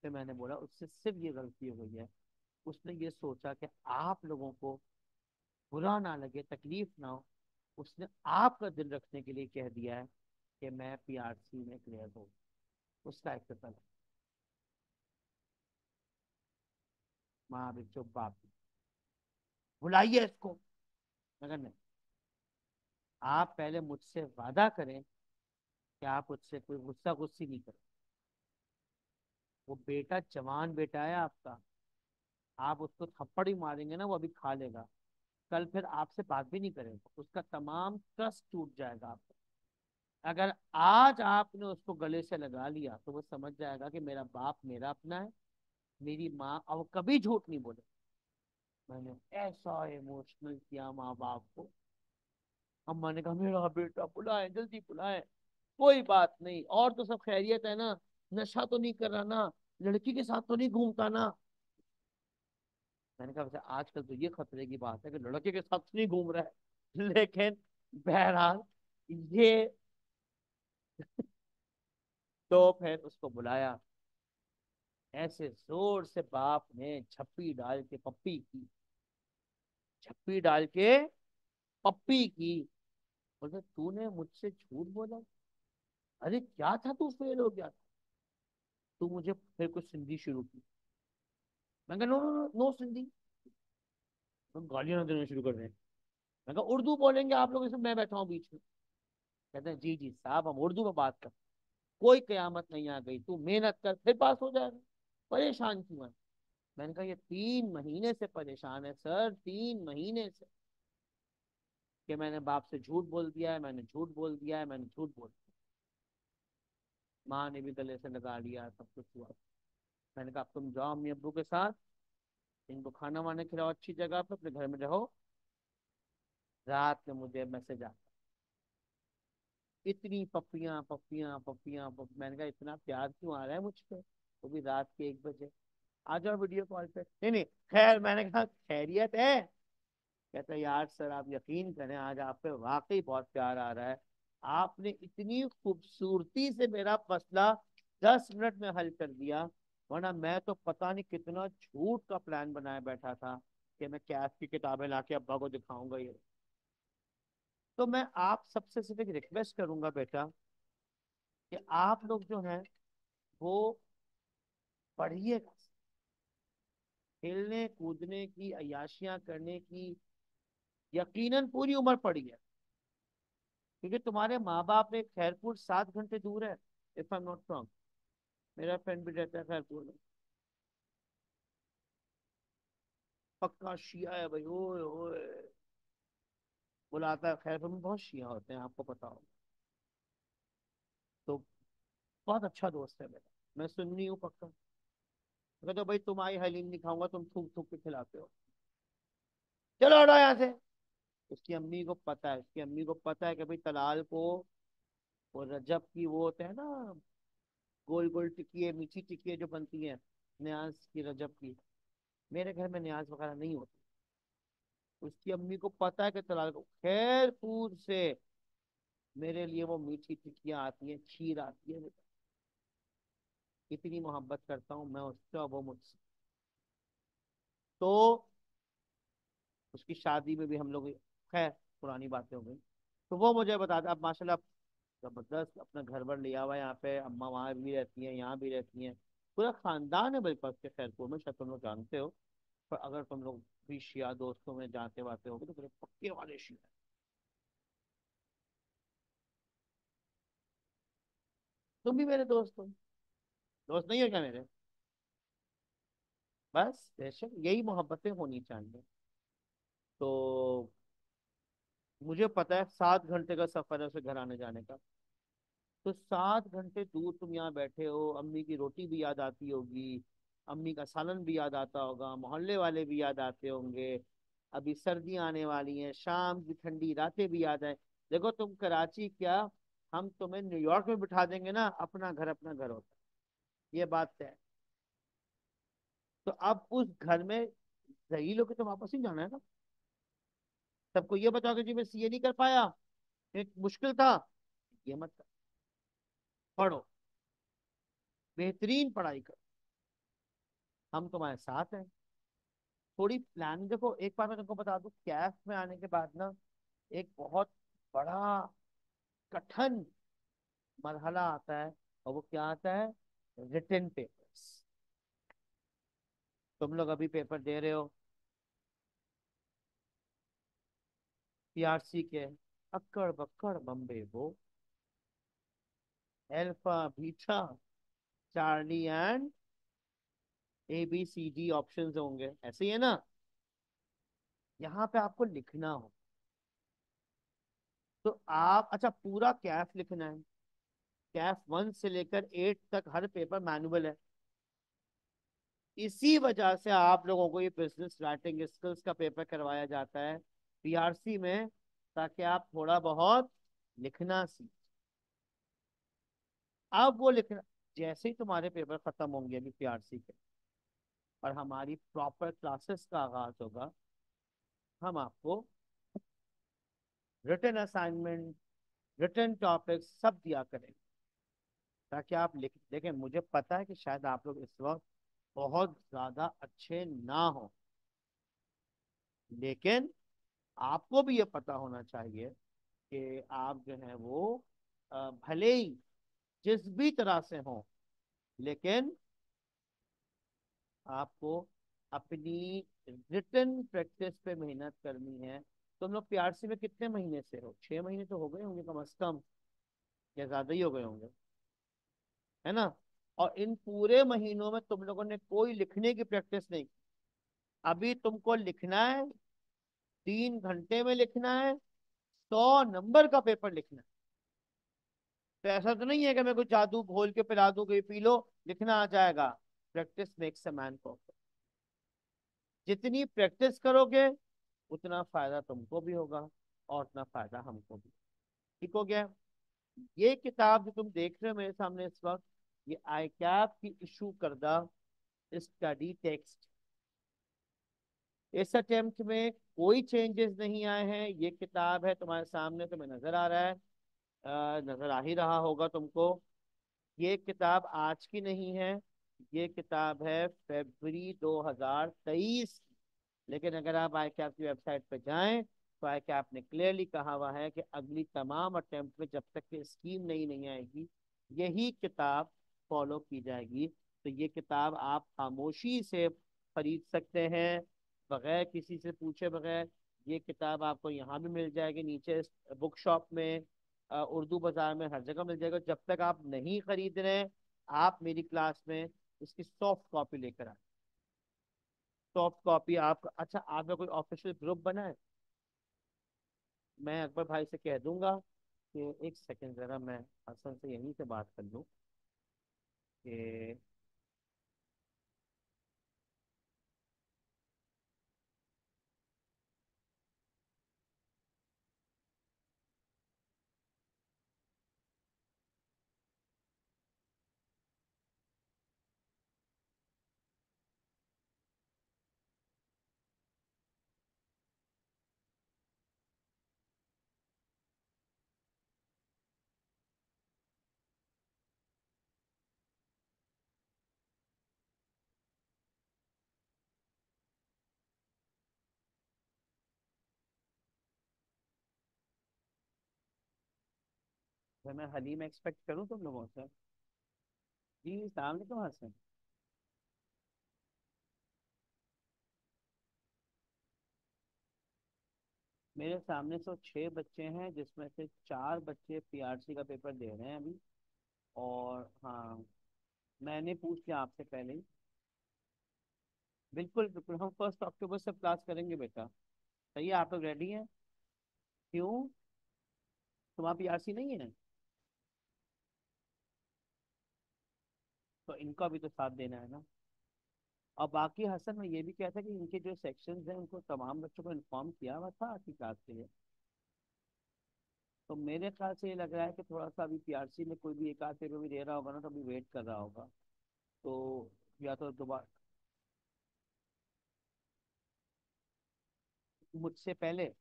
फिर मैंने बोला उससे सिर्फ ये गलती हुई है, उसने ये सोचा कि आप लोगों को बुरा ना लगे, तकलीफ ना हो, उसने आपका दिल रखने के लिए कह दिया है कि मैं पीआरसी में क्लियर हूँ। उसका एक्सेप्टेंस। माँ भी चुप, बाप भी। बुलाइए इसको। मगर नहीं, आप पहले मुझसे वादा करें कि आप उससे कोई गुस्सा गुस्सी नहीं करें। वो बेटा जवान बेटा है आपका, आप उसको थप्पड़ ही मारेंगे ना, वो अभी खा लेगा, कल फिर आपसे बात भी नहीं करेगा, उसका तमाम ट्रस्ट टूट जाएगा आपका। अगर आज आपने उसको गले से लगा लिया, तो वो समझ जाएगा कि मेरा बाप मेरा अपना है, मेरी माँ, अब वो कभी झूठ नहीं बोले। मैंने ऐसा इमोशनल किया माँ बाप को। अम्मा ने कहा मेरा बेटा बुलाए, जल्दी बुलाए। कोई बात नहीं, और तो सब खैरियत है ना, नशा तो नहीं कर रहा ना, लड़की के साथ तो नहीं घूमता ना? मैंने कहा वैसे आजकल तो ये खतरे की बात है कि लड़के के साथ तो नहीं घूम रहा है, लेकिन बहरहाल ये। तो फिर उसको बुलाया, ऐसे जोर से बाप ने झप्पी डाल के पप्पी की, झप्पी डाल के पप्पी की। बोलते तूने मुझसे झूठ बोला? अरे क्या था, तू फेल हो गया था? तू मुझे फिर कुछ सिंधी शुरू की। मैं कहा no no no no Sindhi. तो गालियां देना शुरू कर रहे हैं। मैं कहा उर्दू बोलेंगे आप लोग, इसमें मैं बैठा हूँ बीच में। कहते हैं जी जी साहब हम उर्दू में बात कर, कोई कयामत नहीं आ गई, तू मेहनत कर फिर पास हो जाएगा, परेशान क्यों है। मैंने कहा ये 3 महीने से परेशान है सर, 3 महीने से, कि मैंने बाप से झूठ बोल दिया है, मैंने झूठ बोल दिया है, मैंने झूठ बोल दिया। माँ ने भी गले से लगा लिया, सब कुछ हुआ। मैंने कहा अब तुम जाओ अम्मी अब्बू के साथ, इनको खाना वाना खिलाओ अच्छी जगह पे, अपने घर में रहो। रात में मुझे मैसेज आता, इतनी पप्पियां पप्पियां पप्पियां मैंने कहा इतना प्यार क्यों आ रहा है मुझ पे, वो भी रात के 1 बजे। आ जाओ वीडियो कॉल पे, नहीं नहीं खैर, मैंने कहा खैरियत है। कहता है यार सर आप यकीन करें आज आप पे वाकई बहुत प्यार आ रहा है, आपने इतनी खूबसूरती से मेरा मसला 10 मिनट में हल कर दिया, वरना मैं तो पता नहीं कितना झूठ का प्लान बनाए बैठा था कि मैं कैफ की किताबें लाके अब्बा को दिखाऊंगा ये। तो मैं आप सबसे सिर्फ एक रिक्वेस्ट करूंगा बेटा, कि आप लोग जो हैं वो पढ़िए, खेलने कूदने की अय्याशियां करने की यकीनन पूरी उम्र पड़ी है, क्योंकि तुम्हारे माँ बाप एक खैरपुर 7 घंटे दूर है, if I am not wrong. मेरा फ्रेंड भी रहता है खैरपुर में, पक्का शिया है भाई, ओए ओए, बुलाता है। खैरपुर में बहुत शिया होते हैं आपको पता हो, तो बहुत अच्छा दोस्त है मेरा। मैं सुन्नी हूँ पक्का। मैं तो भाई तुम्हारी हलीम नहीं खाऊंगा, तुम थूक थूक के खिलाते हो, चलो हटो यहाँ से। उसकी अम्मी को पता है, उसकी अम्मी को पता है कि भाई तलाल को वो रजब की वो होते हैं ना, गोल गोल टिकिए, मीठी टिकिए जो बनती है न्याज की, रजब की, मेरे घर में न्याज वगैरह नहीं होती। उसकी अम्मी को पता है कि तलाल को खैरपुर से मेरे लिए वो मीठी टिकियां आती हैं, खीर आती है। इतनी मोहब्बत करता हूँ मैं उससे और वो मुझसे। तो उसकी शादी में भी हम लोग, खैर पुरानी बातें हो गई। तो वो मुझे बताता, अब माशाल्लाह जबरदस्त अपना घर वर लिया हुआ है यहाँ पे, अम्मा वहाँ भी रहती हैं, यहाँ भी रहती हैं, पूरा खानदान है मेरे पास के खैरपुर में, शायद तुम लोग जानते हो। पर अगर तुम लोग भी शिया दोस्तों में जाते वाते होगे तो मेरे पक्के वाले शिया हैं। तुम भी मेरे दोस्त हो, दोस्त नहीं हो क्या मेरे। बस बेशक यही मोहब्बतें होनी चाहिए। तो मुझे पता है 7 घंटे का सफर है उसे घर आने जाने का, तो 7 घंटे दूर तुम यहाँ बैठे हो, अम्मी की रोटी भी याद आती होगी, अम्मी का सालन भी याद आता होगा, मोहल्ले वाले भी याद आते होंगे, अभी सर्दियाँ आने वाली हैं, शाम की ठंडी रातें भी याद आए। देखो तुम कराची क्या, हम तुम्हें न्यूयॉर्क में बिठा देंगे ना, अपना घर होता है, ये बात तय है। तो अब उस घर में रही लोग तो वापस ही जाना है ना। सबको ये बताओ कि जी मैं सीए नहीं कर पाया, एक मुश्किल था, ये मत कर। पढ़ो, बेहतरीन पढ़ाई करो, हम तुम्हारे साथ हैं। थोड़ी प्लान देखो, एक बार मैं तुमको बता दूं, कैफ में आने के बाद ना एक बहुत बड़ा कठिन मरहला आता है, और वो क्या आता है, रिटन पेपर्स। तुम लोग अभी पेपर दे रहे हो पीआरसी के, अक्कड़ बक्कड़ बम्बे बो, alpha beta Charlie and ABCD options होंगे, ऐसे ही है ना। यहाँ पे आपको लिखना हो, तो आप अच्छा पूरा कैफ लिखना है, कैफ 1 से लेकर 8 तक हर पेपर मैनुअल है। इसी वजह से आप लोगों को ये बिजनेस राइटिंग स्किल्स का पेपर करवाया जाता है पीआरसी में, ताकि आप थोड़ा बहुत लिखना सीख। अब वो लिखना, जैसे ही तुम्हारे पेपर खत्म होंगे अभी पीआरसी के, और हमारी प्रॉपर क्लासेस का आगाज होगा, हम आपको रिटन असाइनमेंट, रिटन टॉपिक्स सब दिया करेंगे, ताकि आप लिख देखें। मुझे पता है कि शायद आप लोग इस वक्त बहुत ज्यादा अच्छे ना हो, लेकिन आपको भी ये पता होना चाहिए कि आप जो है वो भले ही जिस भी तरह से हो, लेकिन आपको अपनी रिटन प्रैक्टिस पे मेहनत करनी है। तुम लोग पीआरसी में कितने महीने से हो? 6 महीने तो हो गए होंगे कम से कम, या ज्यादा ही हो गए होंगे, है ना? और इन पूरे महीनों में तुम लोगों ने कोई लिखने की प्रैक्टिस नहीं की। अभी तुमको लिखना है, 3 घंटे में लिखना है, 100 नंबर का पेपर लिखना है। तो ऐसा तो नहीं है कि मैं कुछ जादू घोल के पिला दूं कि पी लो, लिखना आ जाएगा। Practice makes a man perfect. जितनी प्रैक्टिस करोगे उतना फायदा तुमको भी होगा और उतना फायदा हमको भी। ठीक हो गया? ये किताब जो तुम देख रहे हो मेरे सामने इस वक्त, ये आई कैप की इशू करदा स्टडी टेक्स्ट। इस अटेम्प्ट में कोई चेंजेस नहीं आए हैं। ये किताब है तुम्हारे सामने, तुम्हें नजर आ रहा है, नजर आ ही रहा होगा तुमको। ये किताब आज की नहीं है, ये किताब है फरवरी 2023। लेकिन अगर आप आई कैप की वेबसाइट पर जाएं तो आई कैप ने क्लियरली कहा हुआ है कि अगली तमाम अटेम्प्ट में जब तक कि स्कीम नई नहीं आएगी, यही किताब फॉलो की जाएगी। तो ये किताब आप खामोशी से खरीद सकते हैं, बगैर किसी से पूछे बगैर। ये किताब आपको यहाँ भी मिल जाएगी, नीचे बुक शॉप में, उर्दू बाजार में, हर जगह मिल जाएगा। जब तक आप नहीं खरीद रहे, आप मेरी क्लास में इसकी सॉफ्ट कॉपी लेकर आए। सॉफ्ट कॉपी आप, अच्छा आपका कोई ऑफिशियल ग्रुप बना है? मैं अकबर भाई से कह दूंगा कि एक सेकंड जरा मैं हसन से यहीं से बात कर लूँ कि मैं हलीम एक्सपेक्ट करूँ तुम लोगों से? जी सलाम अलैकुम हसन। मेरे सामने 106 बच्चे हैं, जिसमें से 4 बच्चे पीआरसी का पेपर दे रहे हैं अभी। और हाँ, मैंने पूछ लिया आपसे पहले ही। बिल्कुल बिल्कुल, हम 1 अक्टूबर से क्लास करेंगे बेटा। सही है, आप लोग रेडी हैं? क्यों, तुम्हारा पीआरसी नहीं है? तो इनका भी तो साथ देना है ना। और बाकी हसन, मैं ये भी कहता कि इनके जो सेक्शंस हैं उनको तमाम बच्चों को इन्फॉर्म किया हुआ था आपकी क्लास के लिए। तो मेरे ख्याल से ये लग रहा है कि थोड़ा सा अभी पीआरसी में कोई भी एक आध पेपर भी दे रहा होगा ना, तो अभी वेट कर रहा होगा। तो या तो दोबारा मुझसे पहले।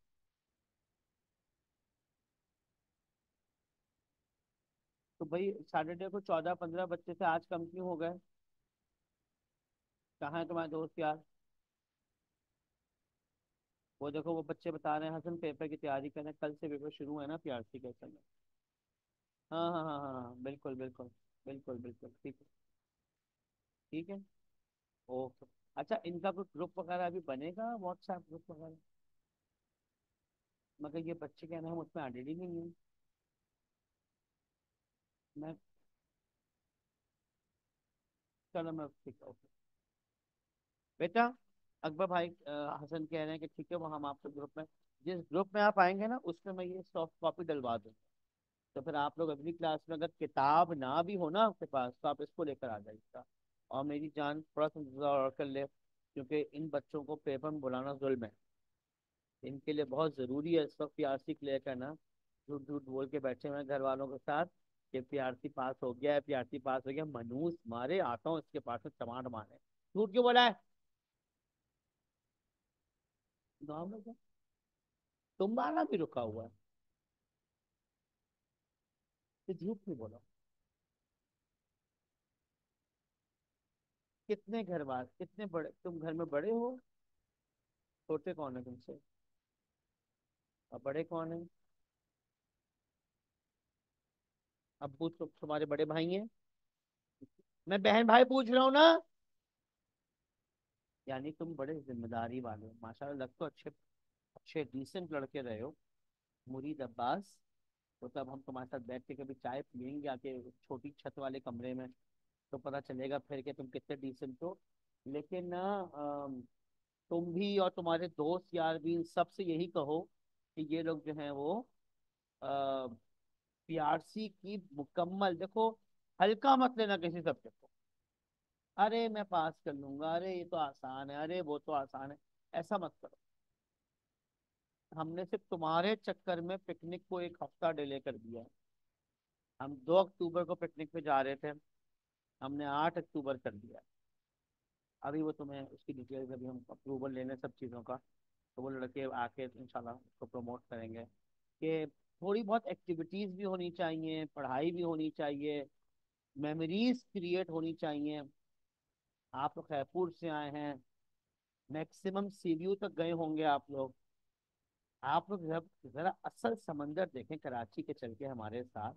तो भाई सैटरडे को 14-15 बच्चे से आज कम क्यों हो गए? कहाँ है तुम्हारे दोस्त यार? वो देखो, वो बच्चे बता रहे हैं हसन पेपर की तैयारी करने, कल से पेपर शुरू है ना पीआरसी के समय। हाँ हाँ हाँ हाँ हाँ, बिल्कुल बिल्कुल। बिल्कुल बिल्कुल, ठीक है। ठीक है, ओके। अच्छा, इनका कोई ग्रुप वगैरह अभी बनेगा, व्हाट्सएप ग्रुप वगैरह? मगर ये बच्चे क्या ना, हम उसमें एडेड ही नहीं है। मैं, चलो मैं, ठीक है, ओके बेटा। अकबर भाई हसन कह रहे हैं कि ठीक है, वो हम आपके ग्रुप में, जिस ग्रुप में आप आएंगे ना उसमें मैं ये सॉफ्ट कॉपी डलवा दूँ। तो फिर आप लोग अगली क्लास में अगर किताब ना भी हो ना आपके पास, तो आप इसको लेकर आ जाइएगा। और मेरी जान थोड़ा सा इंतजार और कर ले, क्योंकि इन बच्चों को पेपर में बुलाना जुल्म है। इनके लिए बहुत ज़रूरी है इस वक्त पीआरसी क्लियर करना। झूठ झूठ बोल के बैठे हुए हैं घर वालों के साथ कि पीआरसी पास हो गया है, पीआरसी पास हो गया। मनूस मारे आता हूँ इसके पास में टमाटर मारने। झूठ क्यों बोला है? गाँव में क्या, तुम्हारा भी रुका हुआ है, तो झूठ क्यों बोला? कितने घर बार, कितने बड़े तुम घर में बड़े हो? छोटे कौन है तुमसे? और बड़े कौन है? अब्बू तो तुम्हारे बड़े भाई हैं। मैं बहन भाई पूछ रहा हूँ ना। यानी तुम बड़े जिम्मेदारी वाले हो, माशाल्लाह, लग तो अच्छे। अच्छे डिसेंट लड़के रहे हो, मुरीद अब्बास, तो तब हम तुम्हारे साथ बैठ के कभी चाय पियेंगे आके छोटी छत वाले कमरे में, तो पता चलेगा फिर कि तुम कितने डिसेंट हो। लेकिन ना तुम भी और तुम्हारे दोस्त यार भी इन सबसे यही कहो कि ये लोग जो हैं वो पीआरसी की मुकम्मल, देखो, हल्का मत लेना किसी सब्जेक्ट को। अरे मैं पास कर लूंगा, अरे ये तो आसान है, अरे वो तो आसान है, ऐसा मत करो। हमने सिर्फ तुम्हारे चक्कर में पिकनिक को एक हफ्ता डिले कर दिया है। हम 2 अक्टूबर को पिकनिक पे जा रहे थे, हमने 8 अक्टूबर कर दिया। अभी वो तुम्हें उसकी डिटेल्स, अभी हम अप्रूवल लेने सब चीज़ों का, तो वो लड़के आके इंशाल्लाह उसको प्रमोट करेंगे कि थोड़ी बहुत एक्टिविटीज भी होनी चाहिए, पढ़ाई भी होनी चाहिए, मेमोरीज क्रिएट होनी चाहिए। आप लोग खैरपुर से आए हैं, मैक्सिमम सीव्यू तक गए होंगे आप लोग। आप लोग जब जरा असल समंदर देखें कराची के, चल के हमारे साथ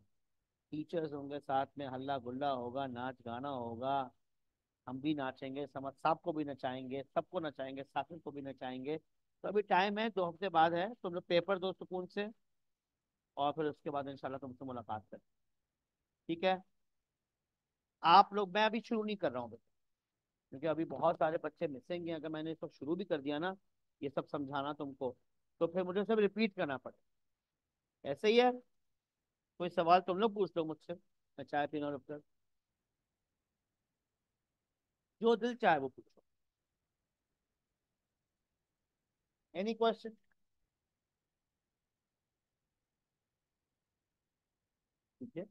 टीचर्स होंगे, साथ में हल्ला गुल्ला होगा, नाच गाना होगा, हम भी नाचेंगे, समझ साहब को भी नचाएंगे, सबको नचाएंगे, साथी को भी नचाएंगे। तो अभी टाइम है, 2 हफ्ते बाद है, तुम लोग पेपर दो सुकून से, और फिर उसके बाद इंशाल्लाह तुमसे मुलाकात करें। ठीक है? आप लोग, मैं अभी शुरू नहीं कर रहा हूँ बेटा, क्योंकि अभी बहुत सारे बच्चे मिसेंगे। अगर मैंने इसको शुरू भी कर दिया ना, ये सब समझाना तुमको, तो फिर मुझे सब रिपीट करना पड़े। ऐसे ही है। कोई सवाल तुम लोग पूछ लो मुझसे, मैं चाय पीना रुक कर, जो दिल चाहे वो पूछो। Any question? ठीक है।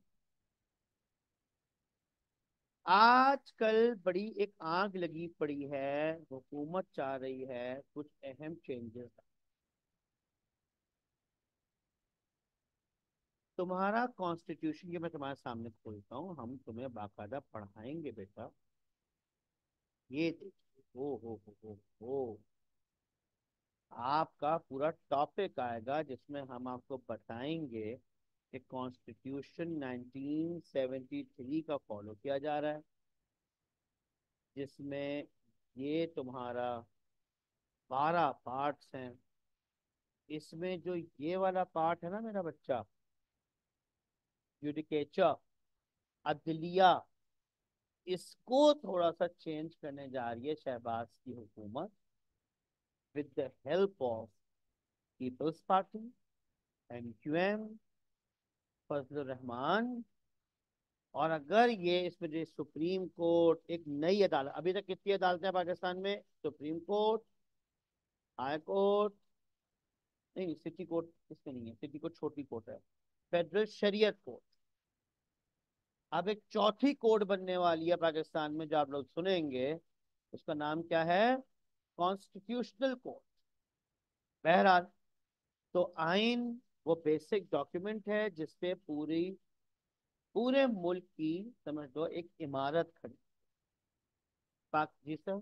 आजकल बड़ी एक आग लगी पड़ी है, हुकूमत चाह रही है कुछ अहम चेंजेस। तुम्हारा कॉन्स्टिट्यूशन ये मैं तुम्हारे सामने खोलता हूँ, हम तुम्हें बाकायदा पढ़ाएंगे बेटा। ये देखिए, हो आपका पूरा टॉपिक आएगा जिसमें हम आपको बताएंगे कि कॉन्स्टिट्यूशन 1973 का फॉलो किया जा रहा है, जिसमें ये तुम्हारा 12 पार्ट्स हैं। इसमें जो ये वाला पार्ट है ना मेरा बच्चा, जुडिकेचर, अदलिया, इसको थोड़ा सा चेंज करने जा रही है शहबाज की हुकूमत, with the help of Peoples Party, MQM, Fazal Rehman. और अगर ये इसमें जो सुप्रीम कोर्ट, एक नई अदालत, अभी तक कितनी अदालतें हैं पाकिस्तान में? सुप्रीम कोर्ट, हाई कोर्ट, नहीं सिटी कोर्ट इसमें नहीं है, सिटी कोर्ट छोटी कोर्ट है, फेडरल शरीयत कोर्ट। अब एक चौथी कोर्ट बनने वाली है पाकिस्तान में, जो आप लोग सुनेंगे, उसका नाम क्या है? Constitutional court. बहरहाल, तो आइन वो बेसिक डॉक्यूमेंट है जिसपे पूरे मुल्क की, समझ लो, एक इमारत खड़ी। पाक जी सर।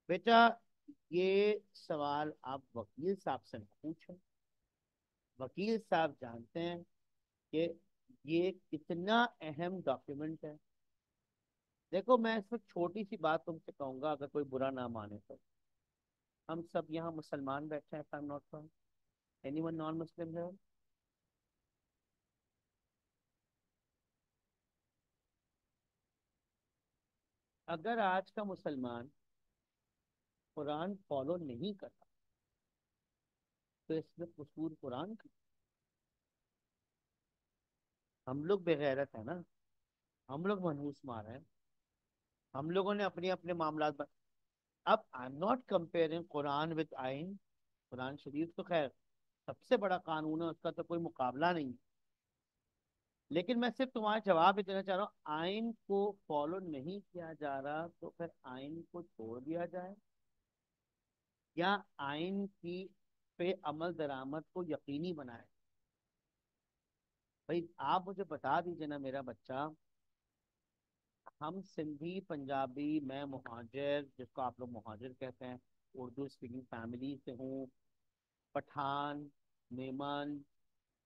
बेटा, ये सवाल आप वकील साहब से न पूछें। वकील साहब जानते हैं कि ये कितना अहम डॉक्यूमेंट है। देखो, मैं इसमें छोटी सी बात तुमसे कहूंगा, अगर कोई बुरा ना माने तो। हम सब यहाँ मुसलमान बैठे हैं, if I'm not wrong. Anyone non-Muslim here? अगर आज का मुसलमान कुरान फॉलो नहीं करता, तो इसमें कसूर कुरान का। हम लोग बेगैरत है ना, हम लोग मनहूस मार हैं, हम लोगों ने अपने अपने मामला। अब I am not comparing Quran with आइन, कुरान शरीफ तो खैर सबसे बड़ा कानून है, उसका तो कोई मुकाबला नहीं। लेकिन मैं सिर्फ तुम्हारा जवाब ही देना चाह रहा हूँ, आइन को फॉलो नहीं किया जा रहा तो फिर आइन को छोड़ दिया जाए, या आइन की पे अमल दरामद को यकीनी बनाए। भाई आप मुझे बता दीजिए ना मेरा बच्चा, हम सिंधी, पंजाबी, मैं मुहाजिर, जिसको आप लोग मुहाजिर कहते हैं, उर्दू स्पीकिंग फैमिली से हूँ, पठान, मेमन,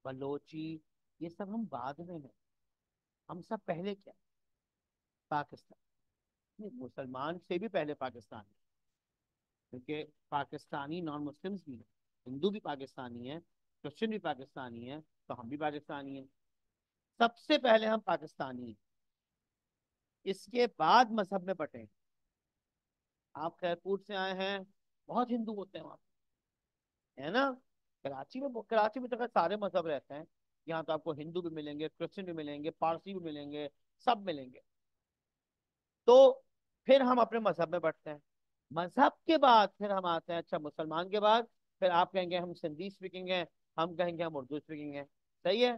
बलोची, ये सब हम बाद में हैं। हम सब पहले क्या? पाकिस्तान। नहीं, मुसलमान से भी पहले पाकिस्तान है। क्योंकि पाकिस्तानी नॉन मुस्लिम्स भी हैं, हिंदू भी पाकिस्तानी है, क्रिश्चियन भी पाकिस्तानी है, तो हम भी पाकिस्तानी हैं। सबसे पहले हम पाकिस्तानी हैं, इसके बाद मजहब में बटे। आप खैरपुर से आए हैं, बहुत हिंदू होते हैं वहाँ पे, है ना। कराची में तो खैर सारे मजहब रहते हैं। यहाँ तो आपको हिंदू भी मिलेंगे, क्रिश्चियन भी मिलेंगे, पारसी भी मिलेंगे, सब मिलेंगे। तो फिर हम अपने मजहब में बढ़ते हैं। मजहब के बाद फिर हम आते हैं, अच्छा मुसलमान के बाद फिर आप कहेंगे हम सिंधी स्पीकिंग है, हम कहेंगे हम उर्दू स्पीकिंग है। सही है।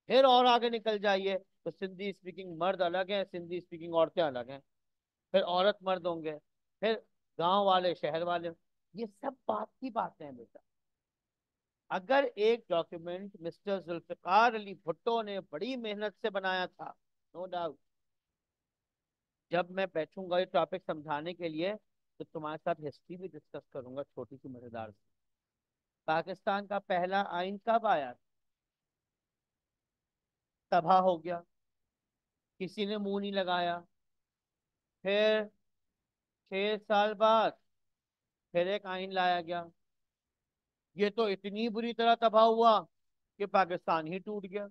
फिर और आगे निकल जाइए तो सिंधी स्पीकिंग मर्द अलग है, सिंधी स्पीकिंग औरतें अलग हैं। फिर औरत मर्द होंगे, फिर गांव वाले शहर वाले। ये सब बात की बातें हैं बेटा। अगर एक डॉक्यूमेंट मिस्टर जुल्फिकार अली भुट्टो ने बड़ी मेहनत से बनाया था, नो डाउट, जब मैं बैठूंगा ये टॉपिक समझाने के लिए तो तुम्हारे साथ हिस्ट्री भी डिस्कस करूंगा, छोटी सी मजेदार सी। पाकिस्तान का पहला आइन कब आया? तबाह हो गया, किसी ने मुंह नहीं लगाया। फिर 6 साल बाद फिर एक आइन लाया गया। ये तो इतनी बुरी तरह तबाह हुआ कि पाकिस्तान ही टूट गया।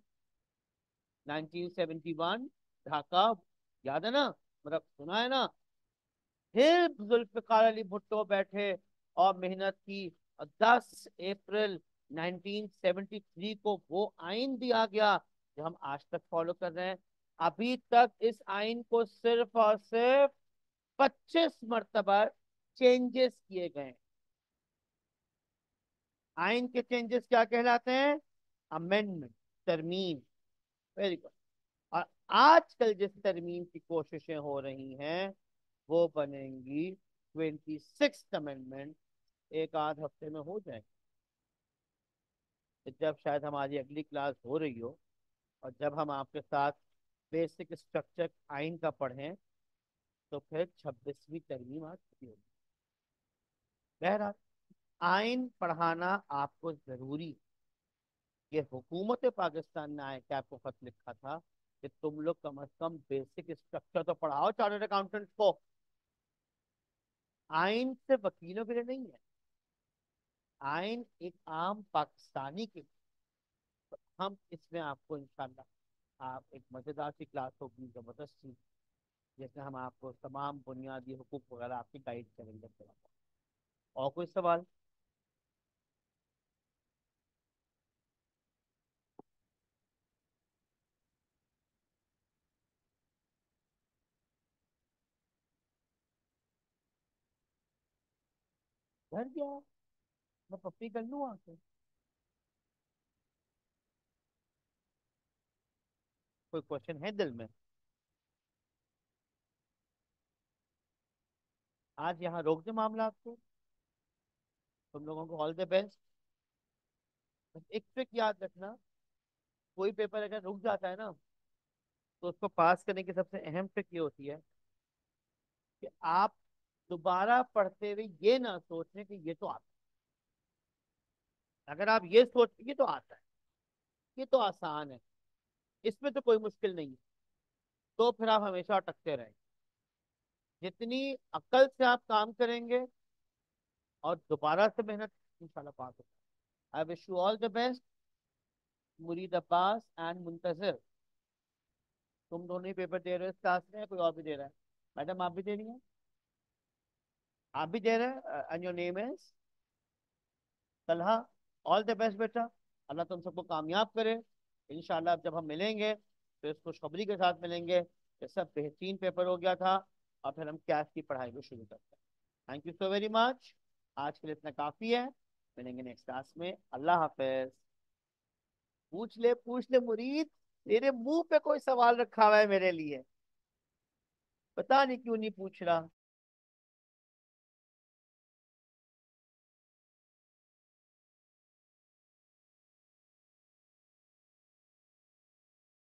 1971 ढाका, याद है ना, मतलब सुना है ना। फिर जुल्फिकार अली भुट्टो बैठे और मेहनत की, और 10 अप्रैल 1973 को वो आइन दिया गया जो हम आज तक फॉलो कर रहे हैं। अभी तक इस आइन को सिर्फ और सिर्फ 25 मरतबा चेंजेस किए गए। आइन के चेंजेस क्या कहलाते हैं? अमेंडमेंट, तरमीम। Very good. और आजकल जिस तरमीम की कोशिशें हो रही हैं वो बनेंगी 26th अमेंडमेंट। एक आध हफ्ते में हो जाएगी, जब शायद हमारी अगली क्लास हो रही हो और जब हम आपके साथ बेसिक स्ट्रक्चर आइन का पढ़ें तो फिर 26वीं तरमीम आ चुकी होगी। बहरहाल, आइन पढ़ाना आपको जरूरी। ये हुकूमत पाकिस्तान ने आए क्या आपको खत लिखा था कि तुम लोग कम से कम बेसिक स्ट्रक्चर तो पढ़ाओ चार्टर्ड अकाउंटेंट को। आइन से वकीलों के लिए नहीं है, आइन एक आम पाकिस्तानी के। हम इसमें आपको इंशाल्लाह आप एक मजेदार सी क्लास होगी, जबरदस्त सी, जिसमें हम आपको तमाम बुनियादी हुकूक वगैरह आपकी गाइड करेंगे थोड़ा। और कोई सवाल? घर गया, मैं पप्पी कर लूँ आके। कोई क्वेश्चन है दिल में? आज यहाँ रोक दे मामला आपको। तुम लोगों को ऑल द बेस्ट। बस एक ट्रिक याद रखना, कोई पेपर अगर रुक जाता है ना तो उसको पास करने की सबसे अहम ट्रिक ये होती है कि आप दोबारा पढ़ते हुए ये ना सोचने कि ये तो आता है। अगर आप ये सोच ये तो आता है, ये तो आसान है, इसमें तो कोई मुश्किल नहीं है, तो फिर आप हमेशा अटकते रहेंगे। जितनी अक्ल से आप काम करेंगे और दोबारा से मेहनत, इंशाल्लाह पास होगा। I wish you all the best. मुरीद अब्बास एंड मुंतजिर, तुम दोनों ही पेपर दे रहे हो इस क्लास में, कोई और भी दे रहा है? मैडम आप भी दे रही हैं? आप भी दे रहे हैं, and your name is Talha. All the best बेटा, अल्लाह तुम सबको कामयाब करे। इंशाल्लाह जब हम मिलेंगे तो इस खुशखबरी के साथ मिलेंगे कि सब बेहतरीन पेपर हो गया था, और फिर हम कैश की पढ़ाई को शुरू करते हैं। Thank you so very much. आज के लिए इतना काफ़ी है। मिलेंगे नेक्स्ट क्लास में। अल्लाह हाफिज। पूछ ले मुरीद, तेरे मुंह पे कोई सवाल रखा हुआ है मेरे लिए, पता नहीं क्यों नहीं पूछ रहा।